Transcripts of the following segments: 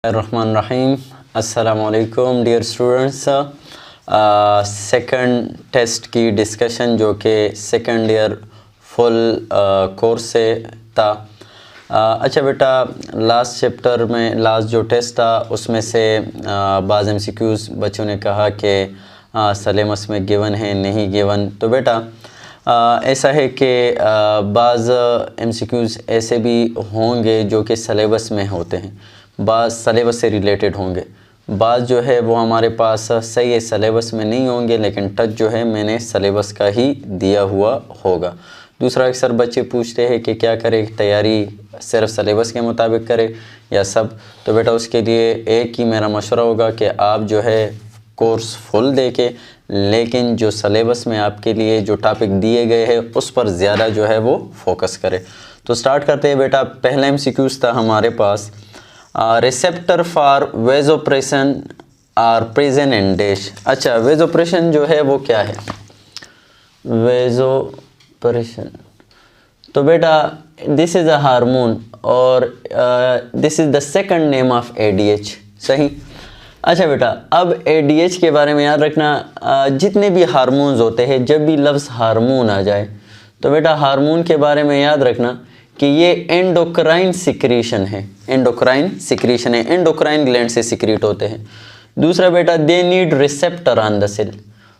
रहमान रहीम। अस्सलाम वालेकुम dear students. Second test की डिस्कशन जो कि सेकंड ईयर फुल कोर्स से था। अच्छा बेटा, लास्ट चैप्टर में लास्ट जो टेस्ट था उसमें से बाज़ एमसीक्यूज़ बच्चों ने कहा कि सिलेबस में गिवन है नहीं गिवन। तो बेटा ऐसा है कि बाज़ एमसीक्यूज़ ऐसे भी होंगे जो कि सिलेबस में होते हैं, बाज़ सिलेबस से रिलेटेड होंगे, बाज़ जो है वो हमारे पास सही है सिलेबस में नहीं होंगे लेकिन टच जो है मैंने सिलेबस का ही दिया हुआ होगा। दूसरा, अक्सर बच्चे पूछते हैं कि क्या करें, तैयारी सिर्फ सिलेबस के मुताबिक करें या सब। तो बेटा उसके लिए एक ही मेरा मशवरा होगा कि आप जो है कोर्स फुल देके लेकिन जो सिलेबस में आपके लिए जो टॉपिक दिए गए हैं उस पर ज़्यादा जो है वो फोकस करें। तो स्टार्ट करते हैं बेटा। पहला एमसीक्यूज़ था हमारे पास, receptor for vasopressin are present in dash. अच्छा, वेज़ोप्रेशन जो है वो क्या है? वेज़ोप्रेशन तो बेटा दिस इज़ अ हार्मोन और this is the second name of ADH. सही। अच्छा बेटा, अब एडीएच के बारे में याद रखना, जितने भी हार्मोन्स होते हैं, जब भी लफ्ज़ हार्मोन आ जाए तो बेटा हार्मोन के बारे में याद रखना कि ये एंडोक्राइन सिक्रीशन है, एंडोक्राइन सिक्रीशन है, एंडोक्राइन ग्लैंड से सिक्रीट होते हैं। दूसरा बेटा, they need receptor on the cell,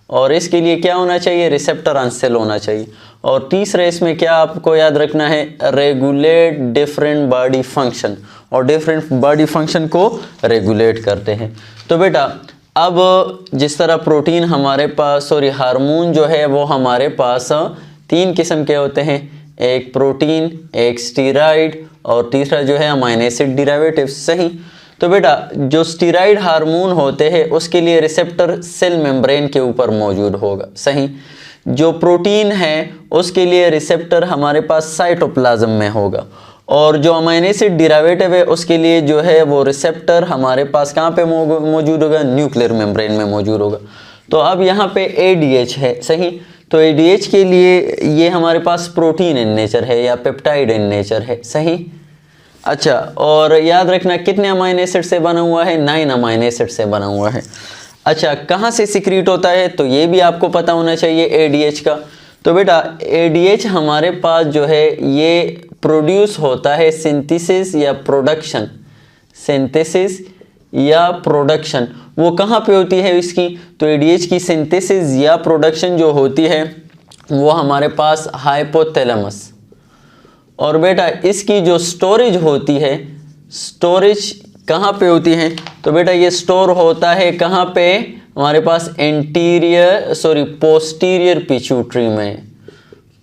और इसके लिए क्या होना चाहिए? रिसेप्टर ऑन सेल होना चाहिए। और तीसरा इसमें क्या आपको याद रखना है? रेगुलेट डिफरेंट बॉडी फंक्शन, और डिफरेंट बॉडी फंक्शन को रेगुलेट करते हैं। तो बेटा अब जिस तरह प्रोटीन हमारे पास, सॉरी हार्मोन जो है वो हमारे पास तीन किस्म के होते हैं, एक प्रोटीन, एक स्टीरॉयड और तीसरा जो है अमीनो एसिड डेरिवेटिव। सही। तो बेटा जो स्टीरॉयड हार्मोन होते हैं उसके लिए रिसेप्टर सेल मेम्ब्रेन के ऊपर मौजूद होगा। सही। जो प्रोटीन है उसके लिए रिसेप्टर हमारे पास साइटोप्लाज्म में होगा, और जो अमीनो एसिड डेरिवेटिव है उसके लिए जो है वो रिसेप्टर हमारे पास कहाँ पे मौजूद होगा? न्यूक्लियर मेम्ब्रेन में मौजूद होगा। तो अब यहाँ पे एडीएच है। सही। तो एडीएच के लिए ये हमारे पास प्रोटीन इन नेचर है या पेप्टाइड इन नेचर है। सही। अच्छा, और याद रखना कितने अमीनो एसिड से बना हुआ है? 9 अमीनो एसिड से बना हुआ है। अच्छा, कहाँ से सिक्रीट होता है? तो ये भी आपको पता होना चाहिए एडीएच का। तो बेटा एडीएच हमारे पास जो है ये प्रोड्यूस होता है सिंथेसिस या प्रोडक्शन, सिंथेसिस या प्रोडक्शन वो कहाँ पे होती है इसकी? तो एडीएच की सिंथेसिस या प्रोडक्शन जो होती है वो हमारे पास हाइपोथैलेमस, और बेटा इसकी जो स्टोरेज होती है, स्टोरेज कहाँ पे होती है? तो बेटा ये स्टोर होता है कहाँ पे? हमारे पास पोस्टीरियर पिट्यूटरी में,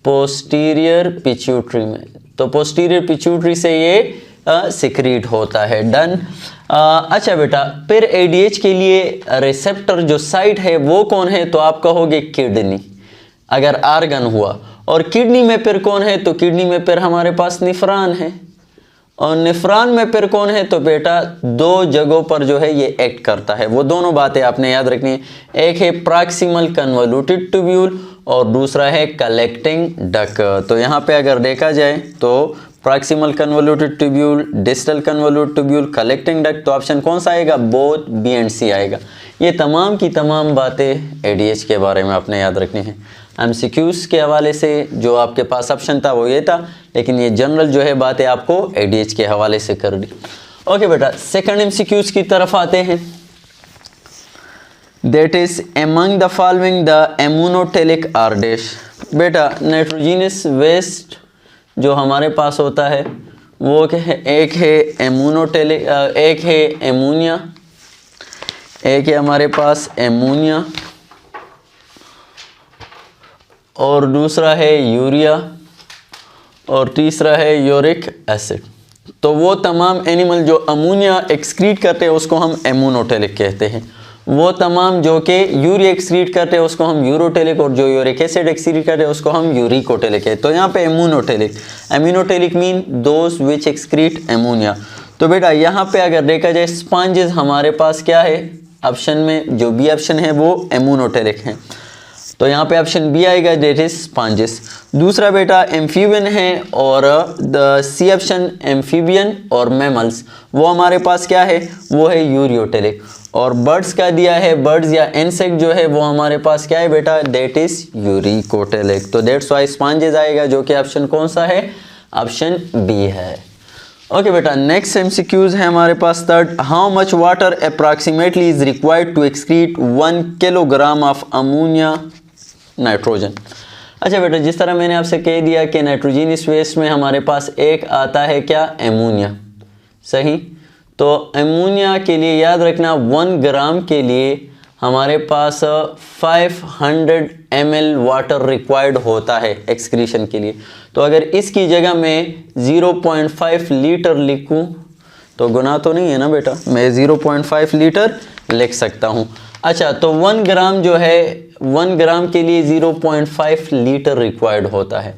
पोस्टीरियर पिट्यूटरी में। तो पोस्टीरियर पिट्यूटरी से ये सिक्रीट होता है। डन। अच्छा बेटा, फिर एडीएच के लिए रिसेप्टर जो साइट है वो कौन है? तो आप कहोगे किडनी, अगर आर्गन हुआ। और किडनी में फिर कौन है? तो किडनी में फिर हमारे पास निफ्रॉन है, और निफ्रॉन में फिर कौन है? तो बेटा दो जगहों पर जो है ये एक्ट करता है। वो दोनों बातें आपने याद रखनी है, एक है प्रॉक्सिमल कन्वोल्यूटेड ट्यूब्यूल और दूसरा है कलेक्टिंग डक्ट। तो यहाँ पे अगर देखा जाए तो proximal convoluted tubule, distal convoluted tubule, collecting duct, तो ऑप्शन कौन सा आएगा? बोथ बी एंड सी आएगा। ये तमाम की तमाम बातें एडीएच के बारे में आपने याद रखनी है। एमसीक्यूज़ के हवाले से जो आपके पास ऑप्शन था वो ये था, लेकिन ये जनरल जो है बातें आपको एडीएच के हवाले से कर दी। ओके बेटा, सेकंड एमसीक्यूज़ की तरफ आते हैं। That is among the following the ammonotelic are dash. बेटा नाइट्रोजिनस वेस्ट जो हमारे पास होता है वो एक है एमोनोटेलिक, एक है एमोनिया, एक है हमारे पास एमोनिया, और दूसरा है यूरिया, और तीसरा है यूरिक एसिड। तो वो तमाम एनिमल जो अमोनिया एक्सक्रीट करते हैं उसको हम एमोनोटेलिक कहते हैं, वो तमाम जो कि यूरिया एक्सक्रीट करते हैं उसको हम यूरोटेलिक, और जो यूरिक एसिड एक्सक्रीट करते हैं उसको हम यूरिकोटेलिक है। तो यहाँ पे ammonotelic, ammonotelic mean those which excrete ammonia. तो बेटा यहाँ पे अगर देखा जाए स्पॉन्जेस हमारे पास क्या है? ऑप्शन में जो बी ऑप्शन है वो एमोनोटेलिक है। तो यहाँ पे ऑप्शन बी आएगा, डेट इज स्पॉन्जेस। दूसरा बेटा एम्फीबियन है और द सी ऑप्शन एम्फीबियन और मैमल्स, वो हमारे पास क्या है, वो है यूरियोटेलिक। और बर्ड्स का दिया है, बर्ड्स या इंसेक्ट जो है वो हमारे पास क्या है बेटा, डेट इज यूरिकोटेलिक। तो दैट्स व्हाई स्पॉन्जेस आएगा, जो कि ऑप्शन कौन सा है, ऑप्शन बी है। ओके बेटा, नेक्स्ट एमसीक्यूज है हमारे पास third. How much water approximately is required to excrete 1 kilogram of ammonia nitrogen. अच्छा बेटा, जिस तरह मैंने आपसे कह दिया कि नाइट्रोजनस वेस्ट में हमारे पास एक आता है क्या, एमोनिया, सही। तो एमोनिया के लिए याद रखना 1 ग्राम के लिए हमारे पास 500 ml वाटर रिक्वायर्ड होता है एक्सक्रीशन के लिए। तो अगर इसकी जगह मैं 0.5 लीटर लिखूं तो गुनाह तो नहीं है ना बेटा, मैं 0.5 लीटर लिख सकता हूं। अच्छा, तो 1 ग्राम जो है, 1 ग्राम के लिए 0.5 लीटर रिक्वायर्ड होता है।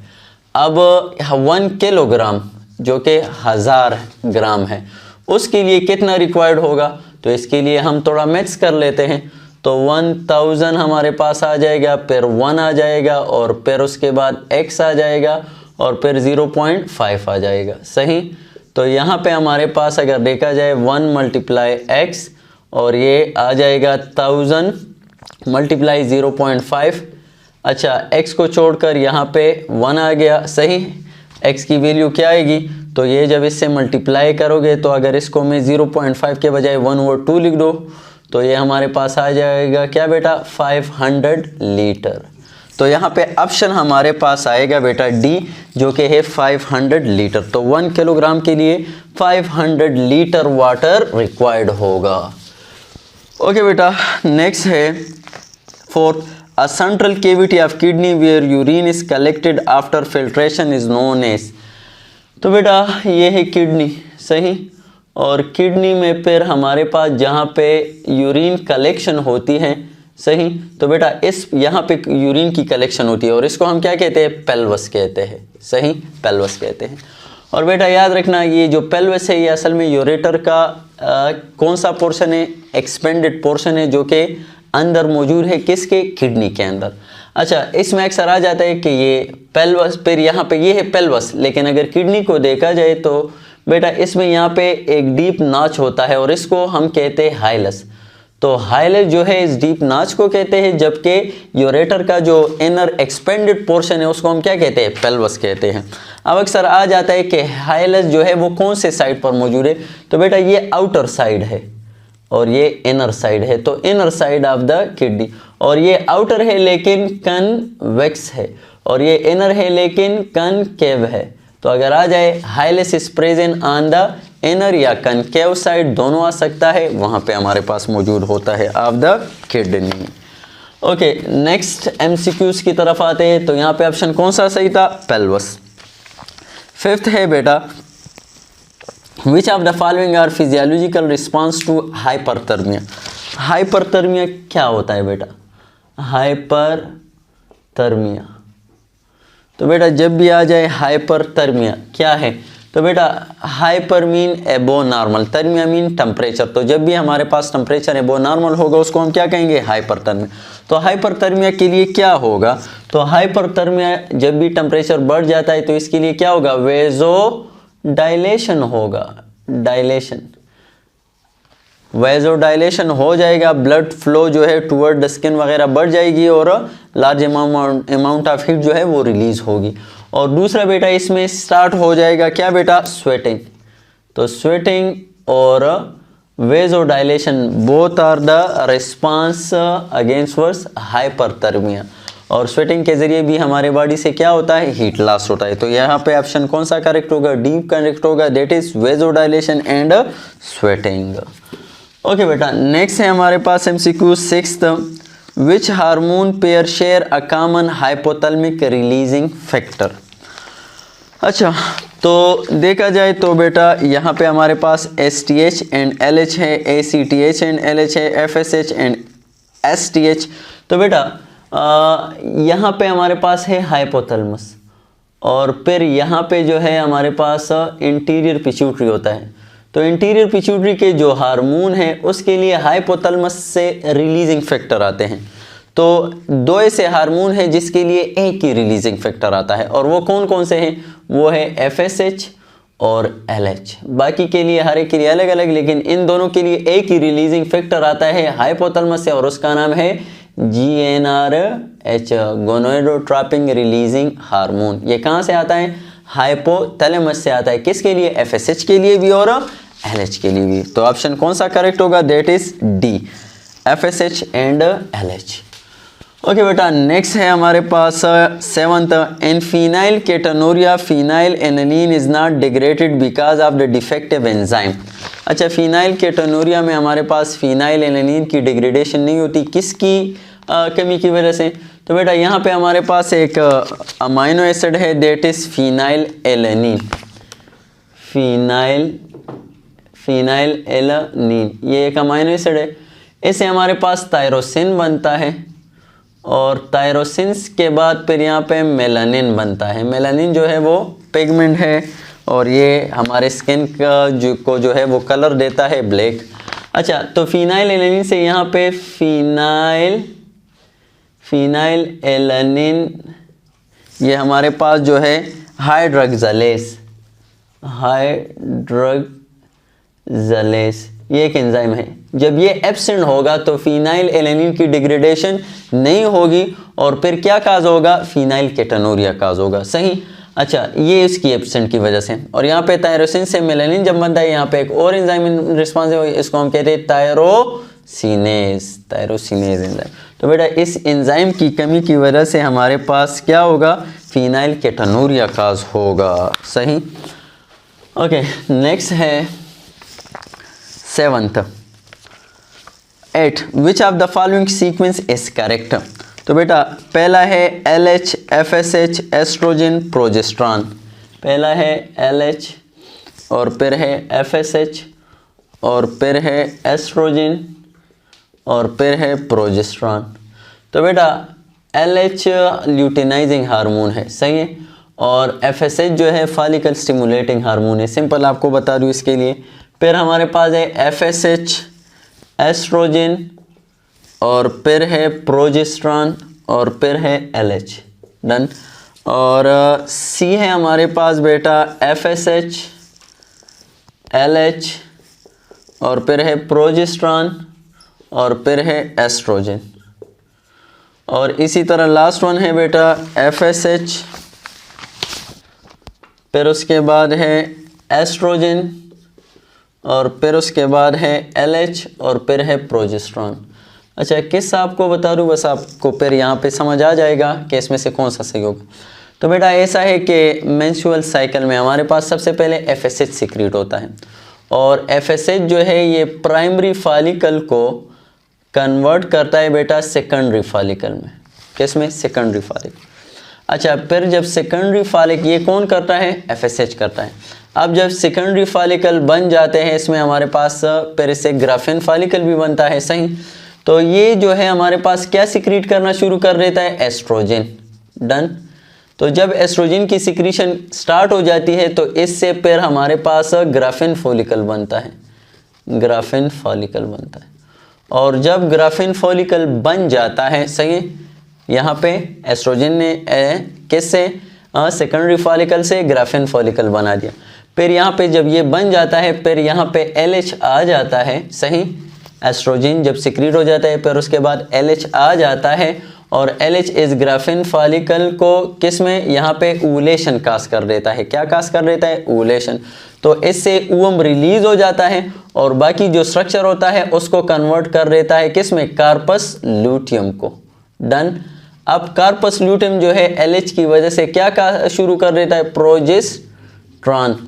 अब 1 किलोग्राम जो कि 1000 ग्राम है, उसके लिए कितना रिक्वायर्ड होगा, तो इसके लिए हम थोड़ा मैथ्स कर लेते हैं। तो 1000 हमारे पास आ जाएगा, फिर 1 आ जाएगा और फिर उसके बाद x आ जाएगा और फिर 0.5 आ जाएगा, सही। तो यहाँ पे हमारे पास अगर देखा जाए 1 × x और ये आ जाएगा 1000 × 0.5। अच्छा, x को छोड़कर यहाँ पे 1 आ गया, सही। x की वैल्यू क्या आएगी, तो ये जब इससे मल्टीप्लाई करोगे तो अगर इसको मैं 0.5 के बजाय 1 और 2 लिख दो तो ये हमारे पास आ जाएगा क्या बेटा, 500 लीटर। तो यहाँ पे ऑप्शन हमारे पास आएगा बेटा डी, जो कि है 500 लीटर। तो 1 किलोग्राम के लिए 500 लीटर वाटर रिक्वायर्ड होगा। ओके बेटा, नेक्स्ट है fourth, a central cavity of kidney where urine is collected after filtration is known as. तो बेटा ये है किडनी, सही। और किडनी में फिर हमारे पास जहाँ पे यूरिन कलेक्शन होती है, सही। तो बेटा इस यहाँ पे यूरिन की कलेक्शन होती है और इसको हम क्या कहते हैं, पेल्वस कहते हैं, सही, पेल्वस कहते हैं। और बेटा याद रखना, ये जो पेल्वस है ये असल में यूरेटर का कौन सा पोर्शन है, एक्सपेंडेड पोर्शन है, जो कि अंदर मौजूद है, किसके, किडनी के अंदर। अच्छा, इसमें अक्सर आ जाता है कि ये पेल्वस, फिर यहाँ पे ये है पेल्वस, लेकिन अगर किडनी को देखा जाए तो बेटा इसमें यहाँ पे एक डीप नाच होता है और इसको हम कहते हैं हाइलस। तो हाइलस जो है इस डीप नाच को कहते हैं, जबकि यूरेटर का जो इनर एक्सपेंडेड पोर्शन है उसको हम क्या कहते हैं, पेल्वस कहते हैं। अब अक्सर आ जाता है कि हाइलस जो है वो कौन से साइड पर मौजूद है, तो बेटा ये आउटर साइड है और ये इनर साइड है, तो inner side of the kidney. और ये आउटर है लेकिन कन्वेक्स है और ये इनर है लेकिन कनकेव है। तो अगर आ जाए hilus is present on the inner या कनकेव साइड, दोनों आ सकता है, वहाँ पे हमारे पास मौजूद होता है of the kidney. Okay, next MCQs की तरफ आते हैं। तो यहाँ पे ऑप्शन कौन सा सही था, पेल्वस। फिफ्थ है बेटा, which of the following are physiological response to hyperthermia. Hyperthermia क्या होता है बेटा, हाइपरथर्मिया। तो बेटा जब भी आ जाए हाइपरथर्मिया क्या है, तो बेटा हाइपर मीन एबो नॉर्मल, थर्मिया मीन टेम्परेचर। तो जब भी हमारे पास टेम्परेचर एबो नॉर्मल होगा उसको हम क्या कहेंगे, हाइपरथर्मिया। तो हाइपरथर्मिया के लिए क्या होगा, तो हाइपरथर्मिया जब भी टेम्परेचर बढ़ जाता है तो इसके लिए क्या होगा, वेजो डायलेशन होगा, डायलेशन, वेजोडाइलेशन हो जाएगा, ब्लड फ्लो जो है टुवर्ड द स्किन वगैरह बढ़ जाएगी और लार्ज अमाउंट ऑफ हीट जो है वो रिलीज होगी। और दूसरा बेटा इसमें स्टार्ट हो जाएगा क्या बेटा, स्वेटिंग। तो स्वेटिंग और vasodilation both are the response against worse hyperthermia. और स्वेटिंग के जरिए भी हमारे बॉडी से क्या होता है, हीट लॉस होता है। तो यहाँ पे ऑप्शन कौन सा करेक्ट होगा, डी करेक्ट होगा, that is vasodilation and sweating. Okay बेटा, नेक्स्ट है हमारे पास MCQ sixth, which hormone pair share a common hypothalamic releasing factor. अच्छा, तो देखा जाए तो बेटा यहाँ पे हमारे पास STH एंड LH है, ACTH एंड LH है, FSH एंड STH। तो बेटा यहाँ पे हमारे पास है हाइपोथैलेमस और फिर यहाँ पे जो है हमारे पास इंटीरियर पिट्यूटरी होता है। तो इंटीरियर पिट्यूटरी के जो हार्मोन है उसके लिए हाइपोथैलेमस से रिलीजिंग फैक्टर आते हैं। तो दो ऐसे हार्मोन है जिसके लिए एक ही रिलीजिंग फैक्टर आता है, और वो कौन कौन से हैं? वो है FSH और LH। बाकी के लिए हर एक के लिए अलग अलग, लेकिन इन दोनों के लिए एक ही रिलीजिंग फैक्टर आता है हाइपोथैलेमस से, और उसका नाम है GnRH, गोनाडोट्रोपिन रिलीजिंग हार्मोन। ये कहाँ से आता है? हाइपोथैलेमस से आता है। किसके लिए? FSH के लिए भी और LH के लिए भी। तो ऑप्शन कौन सा करेक्ट होगा? That is D, FSH and LH। Okay बेटा, नेक्स्ट है हमारे पास 7th, in phenylketonuria phenylalanine is not degraded because of the defective enzyme. अच्छा, फिनाइल केटोनूरिया में हमारे पास फिनाइल एनालिन की डिग्रेडेशन नहीं होती, किसकी कमी की वजह से? तो बेटा यहाँ पे हमारे पास एक अमाइनो एसिड है, that is phenyl alanine. Phenyl alanine ये एक अमाइनो एसिड है। इससे हमारे पास टायरोसिन बनता है, और टायरोसिन के बाद फिर यहाँ पे मेलानिन बनता है। मेलानिन जो है वो पिगमेंट है, और ये हमारे स्किन का जो है वो कलर देता है ब्लैक। अच्छा, तो फिनाइल एलानिन से यहाँ पे फिनाइल एलानिन ये हमारे पास जो है हाइड्रोक्सिलेज ये एक एंजाइम है। जब ये एब्सेंट होगा तो फिनाइल एलानिन की डिग्रेडेशन नहीं होगी, और फिर क्या काज होगा? फिनाइल केटोनूरिया काज होगा। सही। अच्छा, ये इसकी एब्सेंट की वजह से। और यहाँ पे टायरोसिन से मेलानिन जब बनता है, यहाँ पे एक और एंजाइम रिस्पॉन्सिव है, इसको हम कहते हैं टायरोसिनेज एंजाइम। तो बेटा इस एंजाइम की कमी की वजह से हमारे पास क्या होगा? फिनाइल केटोनूरिया काज होगा। सही। ओके, नेक्स्ट है 7th, 8, which of the following sequence is correct. तो बेटा पहला है LH, FSH, एस्ट्रोजन, प्रोजेस्ट्रॉन। पहला है LH, और फिर है FSH, और फिर है एस्ट्रोजन, और फिर है प्रोजेस्ट्रॉन। तो बेटा LH ल्यूटिनाइजिंग हार्मोन है। सही है। और FSH जो है फॉलिकल स्टिमुलेटिंग हार्मोन है। सिंपल आपको बता दूँ इसके लिए। फिर हमारे पास है FSH, एस्ट्रोजन, और फिर है प्रोजेस्ट्रॉन, और फिर है LH। डन। और C है हमारे पास बेटा FSH, LH, और फिर है प्रोजेस्ट्रॉन, और फिर है एस्ट्रोजन। और इसी तरह लास्ट वन है बेटा FSH, फिर उसके बाद है एस्ट्रोजन, और फिर उसके बाद है LH, और फिर है प्रोजेस्ट्रॉन। अच्छा, किस आपको बता दूँ, बस आपको फिर यहाँ पे समझ आ जाएगा कि इसमें से कौन सा सही होगा। तो बेटा ऐसा है कि मेंस्ट्रुअल साइकिल में हमारे पास सबसे पहले FSH सिक्रीट होता है, और FSH जो है ये प्राइमरी फॉलिकल को कन्वर्ट करता है बेटा सेकेंडरी फॉलिकल में। किस में? Secondary follicle. अच्छा, फिर जब सेकेंडरी फॉलिकल ये कौन करता है? FSH करता है। अब जब सेकेंडरी फॉलिकल बन जाते हैं, इसमें हमारे पास फिर से ग्राफिन फॉलिकल भी बनता है। सही। तो ये जो है हमारे पास क्या सिक्रीट करना शुरू कर देता है? एस्ट्रोजन। डन। तो जब एस्ट्रोजन की सिक्रीशन स्टार्ट हो जाती है, तो इससे फिर हमारे पास ग्राफिन फॉलिकल बनता है। ग्राफिन फॉलिकल बनता है। और जब ग्राफिन फॉलिकल बन जाता है, सही, यहाँ पे एस्ट्रोजन ने किससे? सेकेंडरी फॉलिकल से ग्राफिन फॉलिकल बना दिया। फिर यहाँ पे जब ये बन जाता है, फिर यहाँ पे LH आ जाता है। सही। एस्ट्रोजन जब सिक्रीट हो जाता है, फिर उसके बाद LH आ जाता है, और LH इस ग्राफिन फॉलिकल को किस में? यहाँ पे ओवुलेशन काज कर देता है। क्या काज कर देता है? ओवुलेशन। तो इससे ओवम रिलीज हो जाता है, और बाकी जो स्ट्रक्चर होता है उसको कन्वर्ट कर देता है किस में? कार्पस ल्यूटियम को। डन। अब कार्पस ल्यूटियम जो है LH की वजह से क्या का शुरू कर देता है? प्रोजेस्ट्रॉन।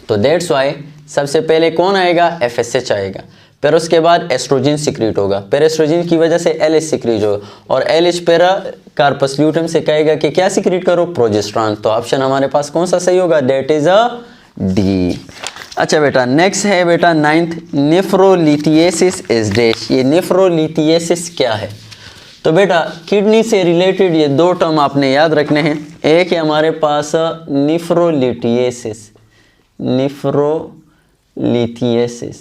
तो दैट्स वाई सबसे पहले कौन आएगा? FSH आएगा। फिर उसके बाद एस्ट्रोजन सिक्रीट होगा, फिर एस्ट्रोजन की वजह से LH सिक्रीट होगा, और LH फिर कार्पस ल्यूटियम से कहेगा कि क्या सिक्रीट करो? प्रोजेस्ट्रॉन। तो ऑप्शन हमारे पास कौन सा सही होगा? That is D. अच्छा बेटा, नेक्स्ट है बेटा 9th, नेफ्रोलिथिएसिस इज डैश। ये नेफ्रोलिथिएसिस क्या है? तो बेटा किडनी से रिलेटेड ये दो टर्म आपने याद रखने हैं। एक है हमारे पास नेफ्रोलिथिएसिस, नेफ्रोलिथिएसिस।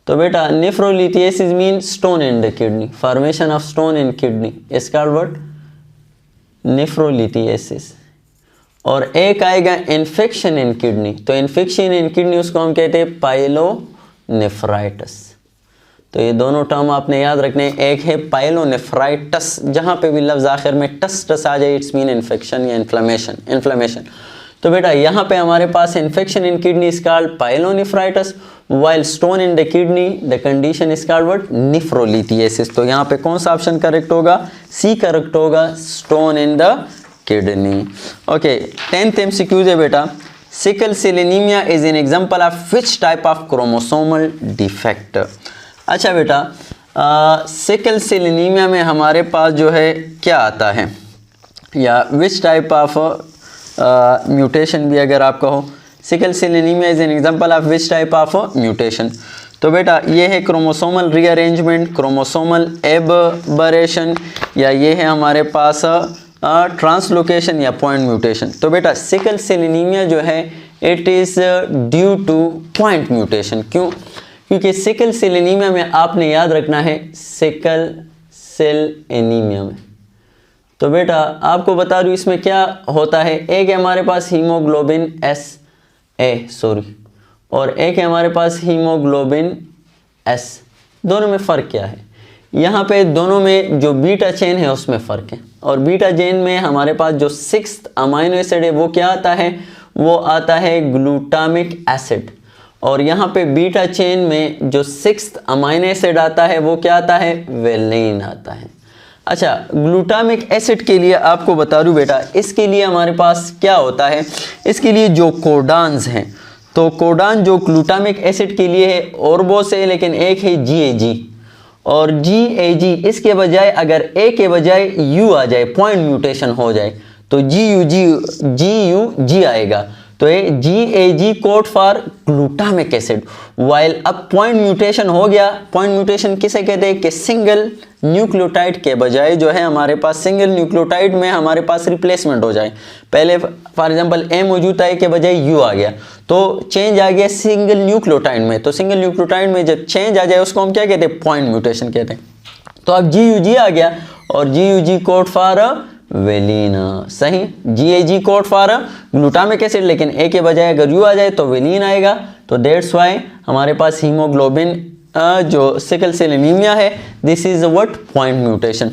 तो बेटा nephrolithiasis mean stone in the kidney, formation of stone in kidney is called what, nephrolithiasis. और एक आएगा इन्फेक्शन इन किडनी, तो इन्फेक्शन इन किडनी उसको हम कहते हैं पाइलोनेफ्राइटिस। तो ये दोनों टर्म आपने याद रखने, एक है पाइलोनेफ्राइटिस, जहाँ पे भी लफ्ज़ आखिर में टस टस आ जाए इट्स मीन इन्फेक्शन या इन्फ्लेमेशन। तो बेटा यहाँ पे हमारे पास infection in kidney is called pyelonephritis, while stone in the kidney the condition is called what, nephrolithiasis. तो यहाँ पे कौन सा ऑप्शन करेक्ट होगा, सी करेक्ट होगा, stone in the kidney. Okay, 10th MCQ है बेटा, sickle cell anaemia is an example of which type of chromosomal defect. अच्छा बेटा, सिकल सेल एनीमिया में हमारे पास जो है क्या आता है, या विच टाइप ऑफ म्यूटेशन भी अगर आप कहो, sickle cell anaemia is an example of which type of mutation. तो बेटा ये है क्रोमोसोमल रीअरेंजमेंट, क्रोमोसोमल एबरेशन, या ये है हमारे पास ट्रांसलोकेशन या पॉइंट म्यूटेशन। तो बेटा सिकल सेल एनीमिया जो है it is due two point mutation. क्यों? क्योंकि सिकल सेल एनीमिया में आपने याद रखना है, सिकल सेल एनीमिया में, तो बेटा आपको बता दूं इसमें क्या होता है, एक है हमारे पास हीमोग्लोबिन और एक है हमारे पास हीमोग्लोबिन एस। दोनों में फ़र्क क्या है? यहाँ पे दोनों में जो बीटा चेन है उसमें फ़र्क है, और बीटा चेन में हमारे पास जो 6th अमाइनो एसिड है वो क्या आता है, वो आता है ग्लूटामिक एसिड। और यहाँ पे बीटा चेन में जो 6th अमाइनो एसिड आता है वो क्या आता है, वेलिन आता है। अच्छा, ग्लूटामिक एसिड के लिए आपको बता दूं बेटा, इसके लिए हमारे पास क्या होता है, इसके लिए जो कोडान्स हैं, तो कोडान जो ग्लूटामिक एसिड के लिए है और वो से, लेकिन एक है GAG, और GAG इसके बजाय अगर A के बजाय U आ जाए, पॉइंट म्यूटेशन हो जाए, तो GUG आएगा। तो ये GAG code for glutamic acid. While अब पॉइंट म्यूटेशन हो गया, पॉइंट म्यूटेशन किसे कहते हैं कि सिंगल न्यूक्लियोटाइड के बजाय जो है हमारे पास सिंगल न्यूक्लियोटाइड में हमारे पास रिप्लेसमेंट हो जाए। पहले फॉर एग्जांपल A मौजूद था, A के बजाय U आ गया, तो चेंज आ गया सिंगल न्यूक्लियोटाइड में। तो सिंगल न्यूक्लियोटाइड में जब चेंज आ जाए उसको हम क्या कहते हैं, पॉइंट म्यूटेशन कहते हैं। तो अब GUG आ गया, और GUG कोड फॉर वेलिन, सही, GAG code for glutamic acid, लेकिन A के बजाय अगर U आ जाए तो वेलिन आएगा। तो दैट्स वाई हमारे पास हीमोग्लोबिन जो सिकल सेल एनीमिया है, this is what, point mutation.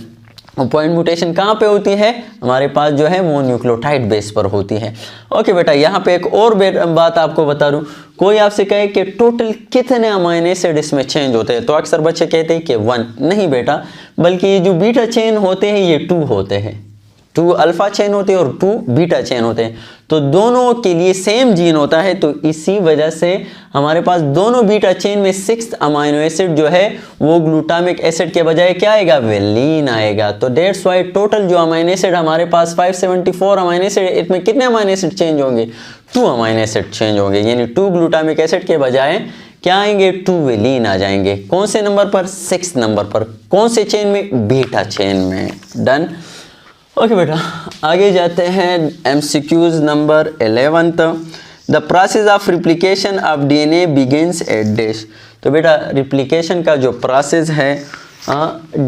और पॉइंट म्यूटेशन कहाँ पे होती है, हमारे पास जो है वो न्यूक्लियोटाइड बेस पर होती है। ओके बेटा, यहाँ पे एक और बात आपको बता दूँ, कोई आपसे कहे कि टोटल कितने अमाइनो एसिड इसमें चेंज होते हैं, तो अक्सर बच्चे कहते हैं कि 1, नहीं बेटा, बल्कि ये जो बीटा चेन होते हैं ये 2 होते हैं, 2 अल्फा चेन होते हैं और 2 बीटा चेन होते हैं। तो दोनों के लिए सेम जीन होता है, तो इसी वजह से हमारे पास दोनों बीटा चेन में 6th अमाइनो एसिड जो है वो ग्लूटामिक एसिड के बजाय क्या आएगा, वेलिन आएगा। तो दैट्स वाई टोटल जो अमाइनो एसिड हमारे पास 574 अमाइनो एसिड, इसमें कितने अमाइनो एसिड चेंज होंगे, 2 अमाइनो एसिड चेंज होंगे, यानी 2 ग्लूटामिक एसिड के बजाय क्या आएंगे, 2 वेलिन आ जाएंगे। कौन से नंबर पर, 6th नंबर पर। कौन से चेन में, बीटा चेन में। डन। ओके बेटा, आगे जाते हैं MCQs number 11th। The process of replication of DNA begins at dash. तो बेटा रिप्लिकेशन का जो प्रोसेस है,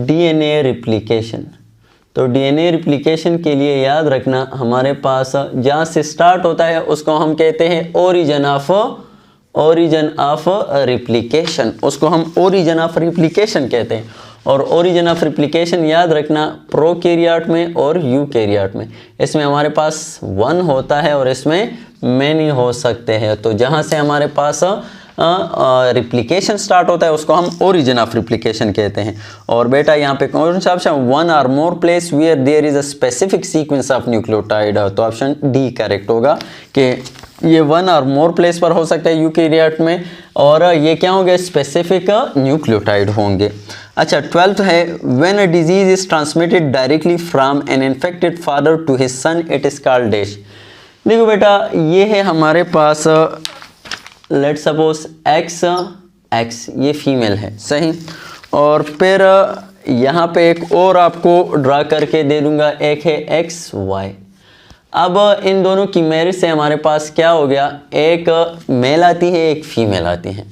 DNA रिप्लिकेशन, तो DNA रिप्लिकेशन के लिए याद रखना हमारे पास जहाँ से स्टार्ट होता है उसको हम कहते हैं ओरिजिन ऑफ रिप्लिकेशन, उसको हम ओरिजिन ऑफ रिप्लिकेशन कहते हैं। और ओरिजिन ऑफ रिप्लिकेशन याद रखना प्रोकैरियोट में और यूकैरियोट में, इसमें हमारे पास 1 होता है और इसमें मैनी हो सकते हैं। तो जहाँ से हमारे पास रिप्लिकेशन स्टार्ट होता है उसको हम ओरिजिन ऑफ रिप्लिकेशन कहते हैं। और बेटा यहाँ पे कौन सा option, 1 or more place where there is a specific sequence of nucleotide, तो ऑप्शन डी करेक्ट होगा कि ये 1 और मोर प्लेस पर हो सकता है यूकैरियोट में, और ये क्या होंगे, स्पेसिफिक न्यूक्लियोटाइड होंगे। अच्छा, 12th है, when a disease is transmitted directly from an infected father to his son it is called dash. देखो बेटा ये है हमारे पास लेट सपोज एक्स ये फीमेल है, सही, और फिर यहाँ पे एक और आपको ड्रा करके दे दूंगा, एक है XY। अब इन दोनों की मैरिज से हमारे पास क्या हो गया, एक मेल आती है एक फीमेल आती है।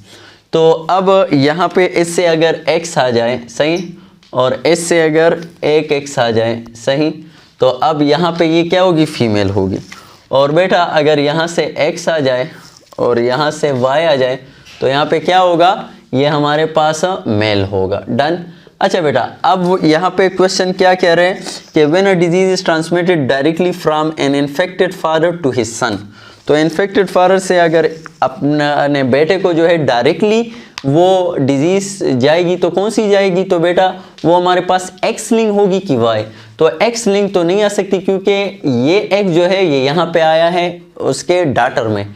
तो अब यहाँ पे इससे अगर x आ जाए, सही, और इससे अगर एक x आ जाए, सही, तो अब यहाँ पे ये क्या होगी, फीमेल होगी। और बेटा अगर यहाँ से x आ जाए और यहाँ से y आ जाए तो यहाँ पे क्या होगा, ये हमारे पास मेल होगा। डन। अच्छा बेटा अब यहाँ पे क्वेश्चन क्या कह रहे हैं कि when a disease is transmitted directly from an infected father to his son, तो इन्फेक्टेड फादर से अगर अपने बेटे को जो है डायरेक्टली वो डिजीज जाएगी तो कौन सी जाएगी, तो बेटा वो हमारे पास एक्स लिंक होगी कि वाई। तो एक्स लिंक तो नहीं आ सकती क्योंकि ये एक्स जो है ये यहाँ पे आया है उसके डाटर में,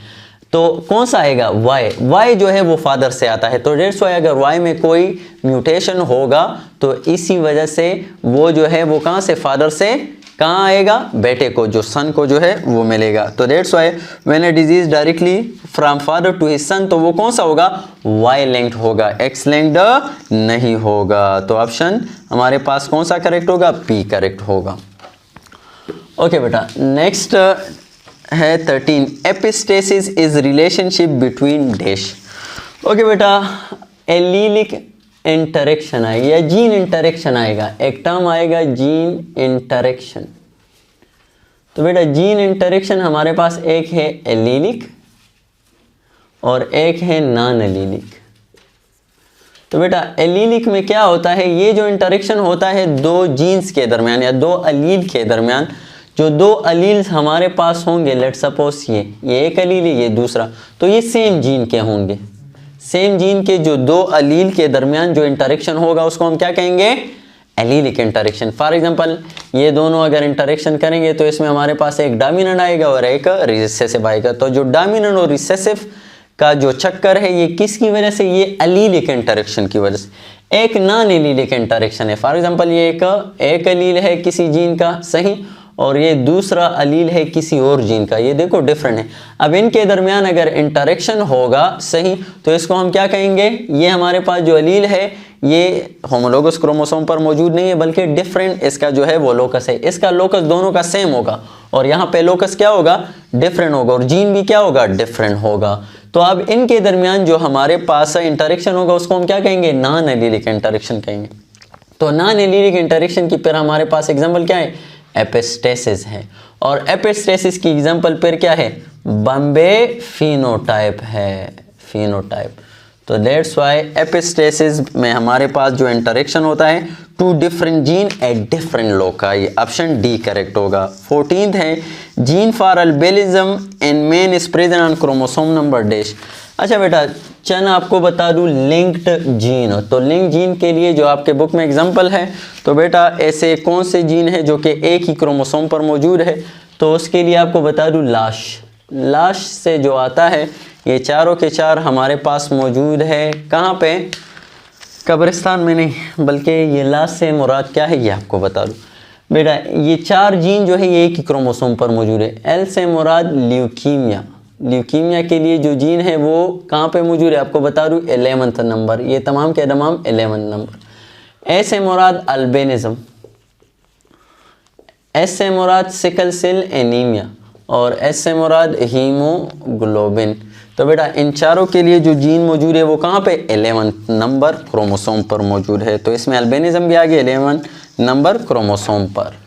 तो कौन सा आएगा, वाई। वाई जो है वो फादर से आता है, तो डेट्स वाई अगर वाई में कोई म्यूटेशन होगा तो इसी वजह से वो जो है वो कहाँ से, फादर से कहाँ आएगा, बेटे को, जो सन को जो है वो मिलेगा। तो that's Y when a disease directly from father to his son, तो वो कौन सा होगा, वाई लिंक्ड होगा, एक्स लिंक्ड नहीं होगा। तो ऑप्शन हमारे पास कौन सा करेक्ट होगा, पी करेक्ट होगा। ओके बेटा नेक्स्ट है 13, epistasis is relationship between dash. Okay बेटा एलीलिक इंटरेक्शन आएगी या जीन इंटरेक्शन आएगा, एक टर्म आएगा जीन इंटरेक्शन। तो बेटा जीन इंटरेक्शन हमारे पास एक है एलीलिक और एक है नॉन एलीलिक। तो बेटा एलीलिक में क्या होता है, ये जो इंटरेक्शन होता है दो जीन्स के दरमियान या दो अलील के दरमियान, जो दो अलील्स हमारे पास होंगे, लेट सपोज ये एक अलील है ये दूसरा, तो ये सेम जीन के होंगे। सेम जीन के जो दो अलील के दरमियान जो इंटरेक्शन होगा उसको हम क्या कहेंगे, एलीलिक इंटरेक्शन। फॉर एग्जांपल ये दोनों अगर इंटरेक्शन करेंगे तो इसमें हमारे पास एक डोमिनेंट आएगा और एक रिसेसिव आएगा। तो जो डोमिनेंट और रिसेसिव का जो चक्कर है ये किसकी वजह से, ये एलीलिक इंटरेक्शन की वजह से। एक नॉन एलीलिक इंटरेक्शन है, फॉर एग्जांपल ये एक अलील है किसी जीन का, सही, और ये दूसरा अलील है किसी और जीन का, ये देखो डिफरेंट है। अब इनके दरमियान अगर इंटरेक्शन होगा, सही, तो इसको हम क्या कहेंगे, ये हमारे पास जो अलील है ये होमोलोगस क्रोमोसोम पर मौजूद नहीं है बल्कि डिफरेंट इसका जो है वो लोकस है। इसका लोकस दोनों का सेम होगा और यहाँ पे लोकस क्या होगा, डिफरेंट होगा, और जीन भी क्या होगा, डिफरेंट होगा। तो अब इनके दरमियान जो हमारे पास इंटरेक्शन होगा उसको हम क्या कहेंगे, नॉन एलीलिक इंटरेक्शन कहेंगे। तो नॉन एलीलिक इंटरेक्शन की फिर हमारे पास एग्जाम्पल क्या है, एपिस्टेसिस है, और एपिस्टेसिस की एग्जांपल पर क्या है, बॉम्बे फिनोटाइप है, फिनोटाइप। तो दैट्स व्हाई एपिस्टेसिस में हमारे पास जो इंटरेक्शन होता है two different gene at different loci, option D correct होगा। 14th है gene for albinism in man is present on chromosome number dash. अच्छा बेटा चंद आपको बता दूं लिंक्ड जीन, तो लिंक जीन के लिए जो आपके बुक में एग्जांपल है, तो बेटा ऐसे कौन से जीन है जो कि एक ही क्रोमोसोम पर मौजूद है, तो उसके लिए आपको बता दूं लाश से जो आता है ये चारों के चार हमारे पास मौजूद है, कहाँ पे, कब्रिस्तान में नहीं बल्कि ये लाश से मुराद क्या है ये आपको बता दूं। बेटा ये चार जीन जो है ये एक ही क्रोमोसोम पर मौजूद है। एल से मुराद ल्यूकीमिया के लिए जो जीन है वो कहाँ पे मौजूद है आपको बता दूँ, 11th नंबर, ये तमाम के तमाम 11 नंबर। ए से मुराद अल्बिनिज्म, एस से मुराद सिकल सेल एनीमिया, और एस से मुराद हीमोग्लोबिन। तो बेटा इन चारों के लिए जो जीन मौजूद है वो कहाँ पे, 11th नंबर क्रोमोसोम पर मौजूद है। तो इसमें अल्बिनिज्म भी आ गया 11 नंबर क्रोमोसोम पर।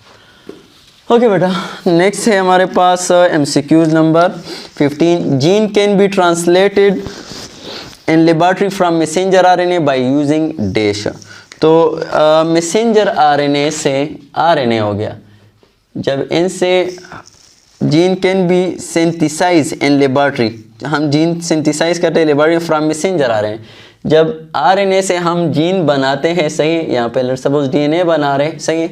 ओके बेटा नेक्स्ट है हमारे पास MCQs number 15, gene can be translated in laboratory from messenger RNA by using dash. तो मैसेंजर RNA से RNA हो गया, जब इनसे gene can be synthesize in laboratory, हम जीन सिंथेसाइज करते हैं लेबोरेटरी फ्रॉम मैसेंजर RNA, जब RNA से हम जीन बनाते हैं, सही, यहाँ पे लेट्स सपोज DNA बना रहे हैं, सही,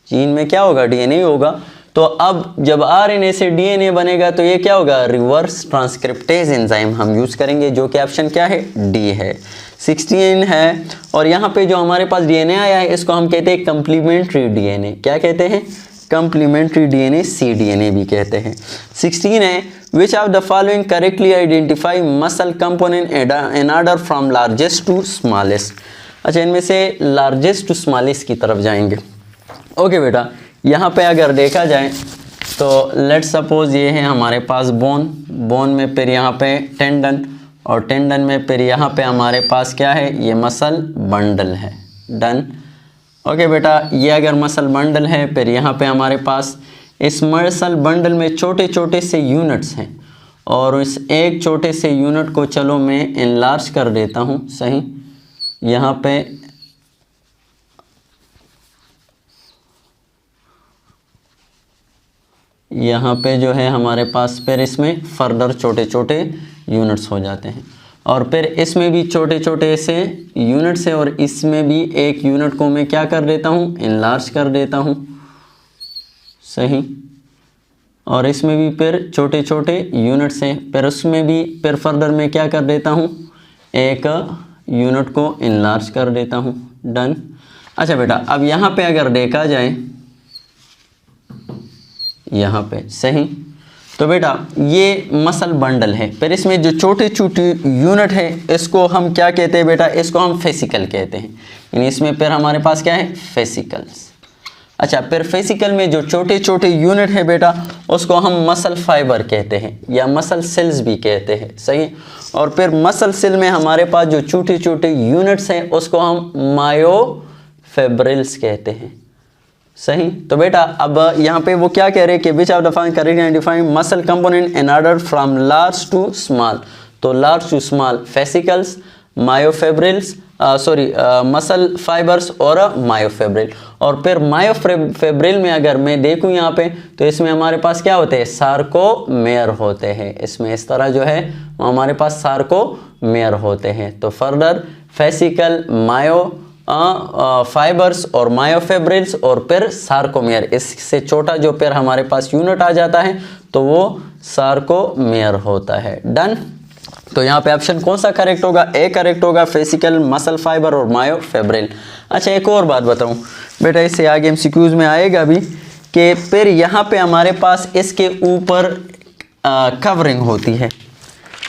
जीन में क्या होगा, DNA होगा। तो अब जब RNA से DNA बनेगा तो ये क्या होगा, रिवर्स ट्रांसक्रिप्टेज एंजाइम हम यूज़ करेंगे, जो कि ऑप्शन क्या है, डी है। 16 है, और यहाँ पे जो हमारे पास DNA आया है इसको हम कहते हैं कम्प्लीमेंट्री DNA, क्या कहते हैं, कम्प्लीमेंट्री DNA, cDNA भी कहते हैं। 16 है which of the following correctly identify muscle component in order from largest to smallest. अच्छा इनमें से लार्जेस्ट टू स्मॉलेस्ट की तरफ जाएंगे। ओके बेटा यहाँ पे अगर देखा जाए तो लेट्स सपोज ये है हमारे पास बोन में फिर यहाँ पे टेंडन और टेंडन में फिर यहाँ पे हमारे पास क्या है, ये मसल बंडल है। डन। ओके बेटा, ये अगर मसल बंडल है फिर यहाँ पे हमारे पास इस मसल बंडल में छोटे छोटे से यूनिट्स हैं और इस एक छोटे से यूनिट को चलो मैं इनलार्ज कर देता हूँ। सही, यहाँ पे जो है हमारे पास फिर इसमें फर्दर छोटे छोटे यूनिट्स हो जाते हैं और फिर इसमें भी छोटे छोटे से यूनिट्स है और इसमें भी एक यूनिट को मैं क्या कर देता हूँ, इनलार्ज कर देता हूँ। सही, और इसमें भी फिर छोटे छोटे यूनिट्स हैं, फिर उसमें भी फिर फर्दर मैं क्या कर देता हूँ, एक यूनिट को इनलार्ज कर देता हूँ। डन। अच्छा बेटा, अब यहाँ पे अगर देखा जाए यहाँ पे, सही, तो बेटा ये मसल बंडल है, फिर इसमें जो छोटे छोटे यूनिट है इसको हम क्या कहते हैं बेटा, इसको हम फेसिकल कहते हैं। यानी इसमें फिर हमारे पास क्या है, फेसिकल्स। अच्छा, फिर फेसिकल में जो छोटे छोटे यूनिट है बेटा उसको हम मसल फाइबर कहते हैं या मसल सेल्स भी कहते हैं। सही, और फिर मसल सेल में हमारे पास जो छोटे छोटे यूनिट्स हैं उसको हम मायोफिब्रिल्स कहते हैं। सही, तो बेटा अब यहाँ पे वो क्या कह रहे हैं कि which of the following correctly identifying muscle component in order from large to small. तो large to small, fascicles, myofibrils, muscle fibres और मायोफिब्रिल। और फिर मायोफिब्रिल में अगर मैं देखूं यहाँ पे तो इसमें हमारे पास क्या होते हैं, सार्कोमेयर होते हैं। इसमें इस तरह जो है हमारे पास सार्कोमेयर होते हैं। तो फर्दर फेसिकल, मायो फाइबर्स और मायोफिब्रिल्स और फिर सार्कोमेयर, इससे छोटा जो फिर हमारे पास यूनिट आ जाता है तो वो सार्कोमेयर होता है। डन। तो यहाँ पे ऑप्शन कौन सा करेक्ट होगा, ए करेक्ट होगा, फेसिकल, मसल फाइबर और मायोफिब्रिल। अच्छा, एक और बात बताऊँ बेटा, इससे आगे एमसीक्यूज में आएगा भी कि फिर यहाँ पे हमारे पास इसके ऊपर कवरिंग होती है।